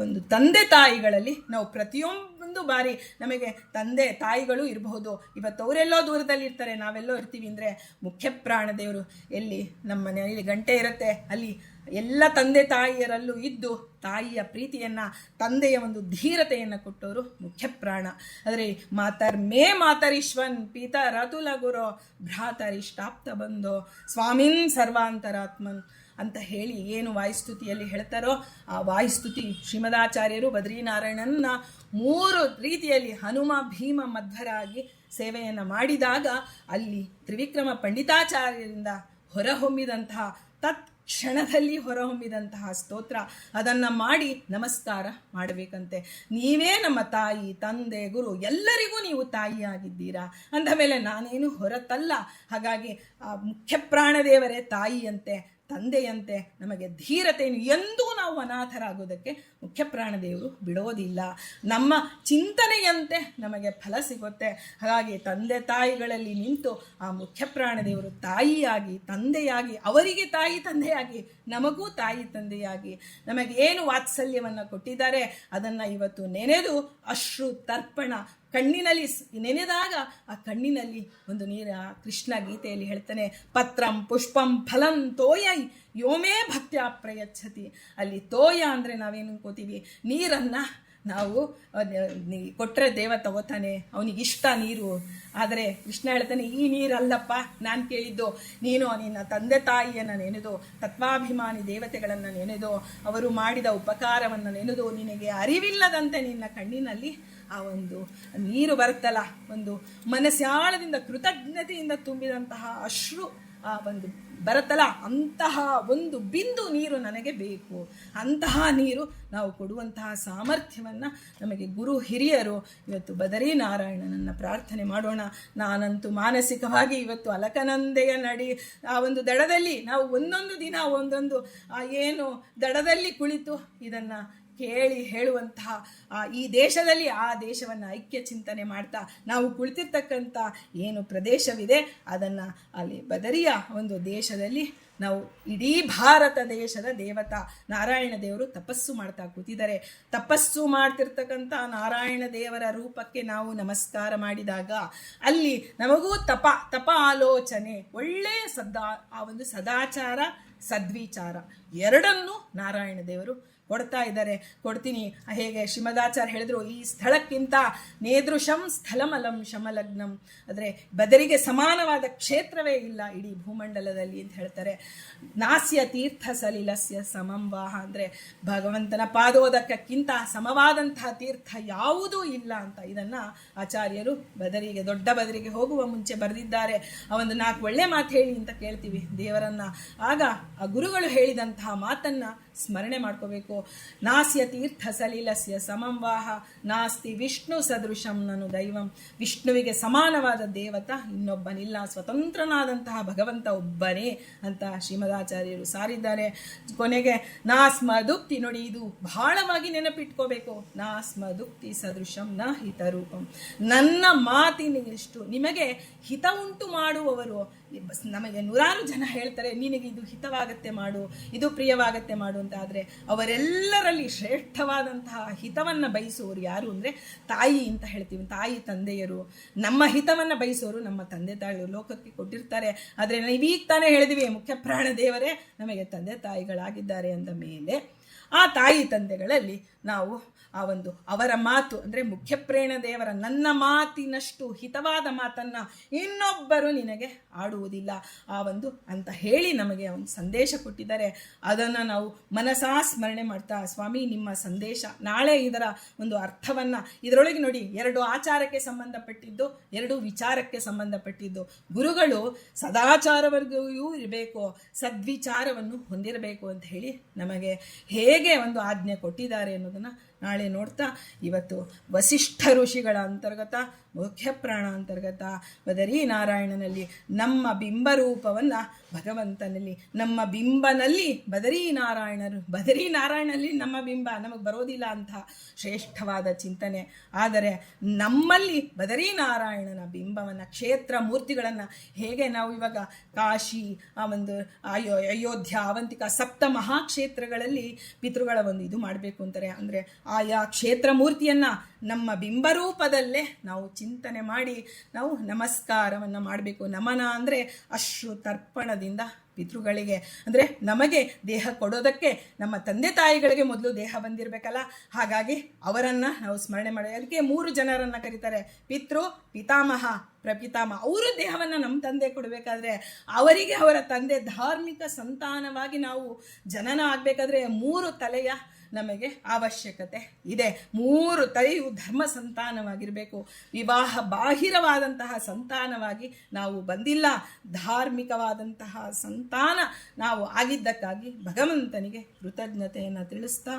ಒಂದು ತಂದೆ ತಾಯಿಗಳಲ್ಲಿ ನಾವು ಪ್ರತಿಯೊಂದು ಬಾರಿ, ನಮಗೆ ತಂದೆ ತಾಯಿಗಳು ಇರಬಹುದು, ಇವತ್ತು ಅವರೆಲ್ಲೋ ದೂರದಲ್ಲಿ ಇರ್ತಾರೆ, ನಾವೆಲ್ಲೋ ಇರ್ತೀವಿ ಅಂದರೆ ಮುಖ್ಯ ಪ್ರಾಣ ದೇವರು ಎಲ್ಲಿ ನಮ್ಮ ಮನೆಯಲ್ಲಿ ಗಂಟೆ ಇರುತ್ತೆ, ಅಲ್ಲಿ ಎಲ್ಲ ತಂದೆ ತಾಯಿಯರಲ್ಲೂ ಇದ್ದು ತಾಯಿಯ ಪ್ರೀತಿಯನ್ನು, ತಂದೆಯ ಒಂದು ಧೀರತೆಯನ್ನು ಕೊಟ್ಟವರು ಮುಖ್ಯ ಪ್ರಾಣ. ಆದರೆ ಮಾತರಿಶ್ವನ್ ಪೀತ ರತುಲ ಗುರು ಭ್ರಾತರಿಷ್ಟಾಪ್ತ ಬಂಧೋ ಸ್ವಾಮಿನ್ ಸರ್ವಾಂತರಾತ್ಮನ್ ಅಂತ ಹೇಳಿ ಏನು ವಾಯುಸ್ತುತಿಯಲ್ಲಿ ಹೇಳ್ತಾರೋ, ಆ ವಾಯುಸ್ತುತಿ ಶ್ರೀಮದಾಚಾರ್ಯರು ಬದ್ರೀನಾರಾಯಣನ 3 ರೀತಿಯಲ್ಲಿ ಹನುಮ ಭೀಮ ಮಧ್ವರಾಗಿ ಸೇವೆಯನ್ನು ಮಾಡಿದಾಗ ಅಲ್ಲಿ ತ್ರಿವಿಕ್ರಮ ಪಂಡಿತಾಚಾರ್ಯರಿಂದ ಹೊರಹೊಮ್ಮಿದಂತಹ ಕ್ಷಣದಲ್ಲಿ ಹೊರಹೊಮ್ಮಿದಂತಹ ಸ್ತೋತ್ರ, ಅದನ್ನು ಮಾಡಿ ನಮಸ್ಕಾರ ಮಾಡಬೇಕಂತೆ. ನೀವೇ ನಮ್ಮ ತಾಯಿ, ತಂದೆ, ಗುರು, ಎಲ್ಲರಿಗೂ ನೀವು ತಾಯಿಯಾಗಿದ್ದೀರಾ ಅಂದ ಮೇಲೆ ನಾನೇನು ಹೊರತಲ್ಲ. ಹಾಗಾಗಿ ಆ ಮುಖ್ಯ ಪ್ರಾಣದೇವರೇ ತಾಯಿಯಂತೆ, ತಂದೆಯಂತೆ ನಮಗೆ ಧೀರತೆಯನ್ನು, ಎಂದೂ ನಾವು ಅನಾಥರಾಗೋದಕ್ಕೆ ಮುಖ್ಯ ಪ್ರಾಣದೇವರು ಬಿಡೋದಿಲ್ಲ. ನಮ್ಮ ಚಿಂತನೆಯಂತೆ ನಮಗೆ ಫಲ ಸಿಗುತ್ತೆ. ಹಾಗಾಗಿ ತಂದೆ ತಾಯಿಗಳಲ್ಲಿ ನಿಂತು ಆ ಮುಖ್ಯ ಪ್ರಾಣದೇವರು ತಾಯಿಯಾಗಿ, ತಂದೆಯಾಗಿ, ಅವರಿಗೆ ತಾಯಿ ತಂದೆಯಾಗಿ, ನಮಗೂ ತಾಯಿ ತಂದೆಯಾಗಿ ನಮಗೆ ಏನು ವಾತ್ಸಲ್ಯವನ್ನು ಕೊಟ್ಟಿದ್ದಾರೆ ಅದನ್ನು ಇವತ್ತು ನೆನೆದು ಅಶ್ರು ತರ್ಪಣ ಕಣ್ಣಿನಲ್ಲಿ ನೆನೆದಾಗ ಆ ಕಣ್ಣಿನಲ್ಲಿ ಒಂದು ನೀರ, ಕೃಷ್ಣ ಗೀತೆಯಲ್ಲಿ ಹೇಳ್ತಾನೆ, ಪತ್ರಂ ಪುಷ್ಪಂ ಫಲಂ ತೋಯೈ ಯೋಮೇ ಭಕ್ತ್ಯಾ ಪ್ರಯಚ್ಛತಿ. ಅಲ್ಲಿ ತೋಯ ಅಂದರೆ ನಾವೇನು ಅನ್ಕೋತೀವಿ, ನೀರನ್ನು ನಾವು ಕೊಟ್ಟರೆ ದೇವ ತಗೋತಾನೆ, ಅವನಿಗಿಷ್ಟ ನೀರು. ಆದರೆ ಕೃಷ್ಣ ಹೇಳ್ತಾನೆ, ಈ ನೀರಲ್ಲಪ್ಪ ನಾನು ಕೇಳಿದ್ದು, ನೀನು ನಿನ್ನ ತಂದೆ ತಾಯಿಯನ್ನು ನೆನೆದು, ತತ್ವಾಭಿಮಾನಿ ದೇವತೆಗಳನ್ನು ನೆನೆದು, ಅವರು ಮಾಡಿದ ಉಪಕಾರವನ್ನು ನೆನೆದು, ನಿನಗೆ ಅರಿವಿಲ್ಲದಂತೆ ನಿನ್ನ ಕಣ್ಣಿನಲ್ಲಿ ಆ ಒಂದು ನೀರು ಬರುತ್ತಲ್ಲ, ಒಂದು ಮನಸ್ಸಾಳದಿಂದ ಕೃತಜ್ಞತೆಯಿಂದ ತುಂಬಿದಂತಹ ಅಶ್ರು ಆ ಒಂದು ಬರುತ್ತಲ್ಲ, ಅಂತಹ ಒಂದು ಬಿಂದು ನೀರು ನನಗೆ ಬೇಕು. ಅಂತಹ ನೀರು ನಾವು ಕೊಡುವಂತಹ ಸಾಮರ್ಥ್ಯವನ್ನು ನಮಗೆ ಗುರು ಹಿರಿಯರು ಇವತ್ತು ಬದರೀನಾರಾಯಣನನ್ನು ಪ್ರಾರ್ಥನೆ ಮಾಡೋಣ. ನಾನಂತೂ ಮಾನಸಿಕವಾಗಿ ಇವತ್ತು ಅಲಕನಂದೆಯ ಆ ಒಂದು ದಡದಲ್ಲಿ ನಾವು ಒಂದೊಂದು ದಿನ ಒಂದೊಂದು ಏನು ದಡದಲ್ಲಿ ಕುಳಿತು ಇದನ್ನು ಕೇಳಿ ಹೇಳುವಂತಹ ಈ ದೇಶದಲ್ಲಿ ಆ ದೇಶವನ್ನು ಐಕ್ಯ ಚಿಂತನೆ ಮಾಡ್ತಾ ನಾವು ಕುಳಿತಿರ್ತಕ್ಕಂಥ ಏನು ಪ್ರದೇಶವಿದೆ ಅದನ್ನು ಅಲ್ಲಿ ಬದರಿಯ ಒಂದು ದೇಶದಲ್ಲಿ ನಾವು ಇಡೀ ಭಾರತ ದೇಶದ ದೇವತಾ ನಾರಾಯಣ ದೇವರು ತಪಸ್ಸು ಮಾಡ್ತಾ ಕೂತಿದ್ದಾರೆ. ತಪಸ್ಸು ಮಾಡ್ತಿರ್ತಕ್ಕಂಥ ನಾರಾಯಣ ದೇವರ ರೂಪಕ್ಕೆ ನಾವು ನಮಸ್ಕಾರ ಮಾಡಿದಾಗ ಅಲ್ಲಿ ನಮಗೂ ತಪ ಆಲೋಚನೆ, ಒಳ್ಳೆಯ ಆ ಒಂದು ಸದಾಚಾರ, ಸದ್ವಿಚಾರ ಎರಡನ್ನೂ ನಾರಾಯಣ ದೇವರು ಕೊಡ್ತಾ ಇದ್ದಾರೆ. ಕೊಡ್ತೀನಿ. ಹೇಗೆ ಶ್ರೀಮದಾಚಾರ್ಯ ಹೇಳಿದ್ರು, ಈ ಸ್ಥಳಕ್ಕಿಂತ ನೇದೃಶಂ ಸ್ಥಳಮಲಂ ಶಮಲಗ್ನಂ, ಅಂದರೆ ಬದರಿಗೆ ಸಮಾನವಾದ ಕ್ಷೇತ್ರವೇ ಇಲ್ಲ ಇಡೀ ಭೂಮಂಡಲದಲ್ಲಿ ಅಂತ ಹೇಳ್ತಾರೆ. ನಾಸ್ಯ ತೀರ್ಥ ಸಲಿಲಸ್ಯ ಸಮಂವಾಹ, ಅಂದರೆ ಭಗವಂತನ ಪಾದೋದಕಕ್ಕಿಂತ ಸಮವಾದಂತಹ ತೀರ್ಥ ಯಾವುದೂ ಇಲ್ಲ ಅಂತ ಇದನ್ನು ಆಚಾರ್ಯರು ಬದರಿಗೆ, ದೊಡ್ಡ ಬದರಿಗೆ ಹೋಗುವ ಮುಂಚೆ ಬರೆದಿದ್ದಾರೆ. ಆ ಒಂದು 4 ಒಳ್ಳೆ ಮಾತು ಹೇಳಿ ಅಂತ ಕೇಳ್ತೀವಿ ದೇವರನ್ನ. ಆಗ ಆ ಗುರುಗಳು ಹೇಳಿದಂತಹ ಮಾತನ್ನು ಸ್ಮರಣೆ ಮಾಡ್ಕೋಬೇಕು. ನಾಸ್ಯ ತೀರ್ಥ ಸಲಿಲಸ್ಯ ಸಮಂವಾಹ ನಾಸ್ತಿ ವಿಷ್ಣು ಸದೃಶಂ ನನು ದೈವಂ, ವಿಷ್ಣುವಿಗೆ ಸಮಾನವಾದ ದೇವತ ಇನ್ನೊಬ್ಬನಿಲ್ಲ, ಸ್ವತಂತ್ರನಾದಂತಹ ಭಗವಂತ ಒಬ್ಬನೇ ಅಂತ ಶ್ರೀಮದಾಚಾರ್ಯರು ಸಾರಿದ್ದಾರೆ. ಕೊನೆಗೆ ನಾಸ್ಮದುಕ್ತಿ, ನೋಡಿ ಇದು ಬಹಳವಾಗಿ ನೆನಪಿಟ್ಕೋಬೇಕು, ನಾಸ್ಮದುಕ್ತಿ ಸದೃಶಂ ನ ಹಿತರೂಪಂ, ನನ್ನ ಮಾತಿನಿಗೆಷ್ಟು ನಿಮಗೆ ಹಿತ ಉಂಟು ಮಾಡುವವರು. ನಮಗೆ 100 ಜನ ಹೇಳ್ತಾರೆ ನಿನಗೆ ಇದು ಹಿತವಾಗತ್ತೆ ಮಾಡು, ಇದು ಪ್ರಿಯವಾಗತ್ತೆ ಮಾಡು ಅಂತ. ಆದರೆ ಅವರೆಲ್ಲರಲ್ಲಿ ಶ್ರೇಷ್ಠವಾದಂತಹ ಹಿತವನ್ನು ಬಯಸುವವರು ಯಾರು ಅಂದರೆ ತಾಯಿ ಅಂತ ಹೇಳ್ತೀವಿ. ತಾಯಿ ತಂದೆಯರು ನಮ್ಮ ಹಿತವನ್ನು ಬಯಸೋರು ನಮ್ಮ ತಂದೆ ತಾಯಿಗಳು ಲೋಕಕ್ಕೆ ಕೊಟ್ಟಿರ್ತಾರೆ. ಆದರೆ ನೀವೀಗ ತಾನೇ ಹೇಳಿದ್ವಿ ಮುಖ್ಯ ಪ್ರಾಣ ದೇವರೇ ನಮಗೆ ತಂದೆ ತಾಯಿಗಳಾಗಿದ್ದಾರೆ ಅಂದ ಮೇಲೆ ಆ ತಾಯಿ ತಂದೆಗಳಲ್ಲಿ ನಾವು ಆ ಒಂದು ಅವರ ಮಾತು ಅಂದರೆ ಮುಖ್ಯಪ್ರೇಣ ದೇವರ ನನ್ನ ಮಾತಿನಷ್ಟು ಹಿತವಾದ ಮಾತನ್ನು ಇನ್ನೊಬ್ಬರು ನಿನಗೆ ಆಡುವುದಿಲ್ಲ ಅಂತ ಹೇಳಿ ನಮಗೆ ಒಂದು ಸಂದೇಶ ಕೊಟ್ಟಿದ್ದಾರೆ. ಅದನ್ನು ನಾವು ಮನಸಾ ಸ್ಮರಣೆ ಮಾಡ್ತಾ, ಸ್ವಾಮಿ ನಿಮ್ಮ ಸಂದೇಶ, ನಾಳೆ ಇದರ ಒಂದು ಅರ್ಥವನ್ನು, ಇದರೊಳಗೆ ನೋಡಿ 2 ಆಚಾರಕ್ಕೆ ಸಂಬಂಧಪಟ್ಟಿದ್ದು, 2 ವಿಚಾರಕ್ಕೆ ಸಂಬಂಧಪಟ್ಟಿದ್ದು. ಗುರುಗಳು ಸದಾಚಾರವರ್ಗೂ ಇರಬೇಕು, ಸದ್ವಿಚಾರವನ್ನು ಹೊಂದಿರಬೇಕು ಅಂತ ಹೇಳಿ ನಮಗೆ ಹೇಗೆ ಒಂದು ಆಜ್ಞೆ ಕೊಟ್ಟಿದ್ದಾರೆ ಅನ್ನೋದನ್ನು ನಾಳೆ ನೋಡ್ತಾ, ಇವತ್ತು ವಸಿಷ್ಠ ಋಷಿಗಳ ಅಂತರ್ಗತ, ಮುಖ್ಯ ಪ್ರಾಣ ಅಂತರ್ಗತ ಬದರೀನಾರಾಯಣನಲ್ಲಿ ನಮ್ಮ ಬಿಂಬರೂಪವನ್ನು ಭಗವಂತನಲ್ಲಿ, ನಮ್ಮ ಬಿಂಬನಲ್ಲಿ ಬದರೀನಾರಾಯಣನಲ್ಲಿ ನಮ್ಮ ಬಿಂಬ ನಮಗೆ ಬರೋದಿಲ್ಲ ಅಂತ ಶ್ರೇಷ್ಠವಾದ ಚಿಂತನೆ. ಆದರೆ ನಮ್ಮಲ್ಲಿ ಬದರೀನಾರಾಯಣನ ಬಿಂಬವನ್ನು, ಕ್ಷೇತ್ರ ಮೂರ್ತಿಗಳನ್ನು ಹೇಗೆ ನಾವು ಇವಾಗ ಕಾಶಿ, ಆ ಒಂದು ಅಯೋಧ್ಯ, ಅವಂತಿಕ 7 ಮಹಾಕ್ಷೇತ್ರಗಳಲ್ಲಿ ಪಿತೃಗಳ ಒಂದು ಇದು ಮಾಡಬೇಕು ಅಂತಾರೆ. ಅಂದರೆ ಆಯಾ ಕ್ಷೇತ್ರ ಮೂರ್ತಿಯನ್ನು ನಮ್ಮ ಬಿಂಬರೂಪದಲ್ಲೇ ನಾವು ಚಿಂತನೆ ಮಾಡಿ ನಾವು ನಮಸ್ಕಾರವನ್ನು ಮಾಡಬೇಕು. ನಮನ ಅಂದರೆ ಅಶ್ರು ತರ್ಪಣದಿಂದ ಪಿತೃಗಳಿಗೆ, ಅಂದರೆ ನಮಗೆ ದೇಹ ಕೊಡೋದಕ್ಕೆ ನಮ್ಮ ತಂದೆ ತಾಯಿಗಳಿಗೆ ಮೊದಲು ದೇಹ ಬಂದಿರಬೇಕಲ್ಲ, ಹಾಗಾಗಿ ಅವರನ್ನು ನಾವು ಸ್ಮರಣೆ ಮಾಡಿ. ಅದಕ್ಕೆ 3 ಜನರನ್ನು ಕರೀತಾರೆ, ಪಿತೃ, ಪಿತಾಮಹ, ಪ್ರಪಿತಾಮಹ. ಅವರು ದೇಹವನ್ನು ನಮ್ಮ ತಂದೆ ಕೊಡಬೇಕಾದ್ರೆ ಅವರಿಗೆ ಅವರ ತಂದೆ ಧಾರ್ಮಿಕ ಸಂತಾನವಾಗಿ ನಾವು ಜನನ ಆಗಬೇಕಾದ್ರೆ 3 ತಲೆಯ ನಮಗೆ ಅವಶ್ಯಕತೆ ಇದೆ. 3 ತಲೆಯು ಧರ್ಮ ಸಂತಾನವಾಗಿರಬೇಕು. ವಿವಾಹ ಬಾಹಿರವಾದಂತಹ ಸಂತಾನವಾಗಿ ನಾವು ಬಂದಿಲ್ಲ, ಧಾರ್ಮಿಕವಾದಂತಹ ಸಂತಾನ ನಾವು ಆಗಿದ್ದಕ್ಕಾಗಿ ಭಗವಂತನಿಗೆ ಕೃತಜ್ಞತೆಯನ್ನು ತಿಳಿಸ್ತಾ,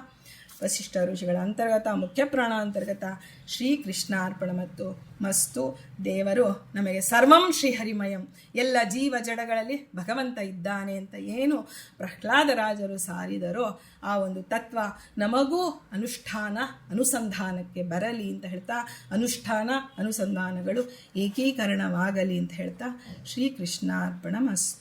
ವಸಿಷ್ಠ ಋಷಿಗಳ ಅಂತರ್ಗತ, ಮುಖ್ಯ ಪ್ರಾಣ ಅಂತರ್ಗತ ಶ್ರೀಕೃಷ್ಣಾರ್ಪಣ ಮತ್ತು ಮಸ್ತು. ದೇವರು ನಮಗೆ ಸರ್ವಂ ಶ್ರೀಹರಿಮಯಂ, ಎಲ್ಲ ಜೀವ ಜಡಗಳಲ್ಲಿ ಭಗವಂತ ಇದ್ದಾನೆ ಅಂತ ಏನು ಪ್ರಹ್ಲಾದರಾಜರು ಸಾರಿದರೋ ಆ ಒಂದು ತತ್ವ ನಮಗೂ ಅನುಸಂಧಾನಕ್ಕೆ ಬರಲಿ ಅಂತ ಹೇಳ್ತಾ, ಅನುಷ್ಠಾನ ಅನುಸಂಧಾನಗಳು ಏಕೀಕರಣವಾಗಲಿ ಅಂತ ಹೇಳ್ತಾ ಶ್ರೀಕೃಷ್ಣಾರ್ಪಣ ಮಸ್ತು.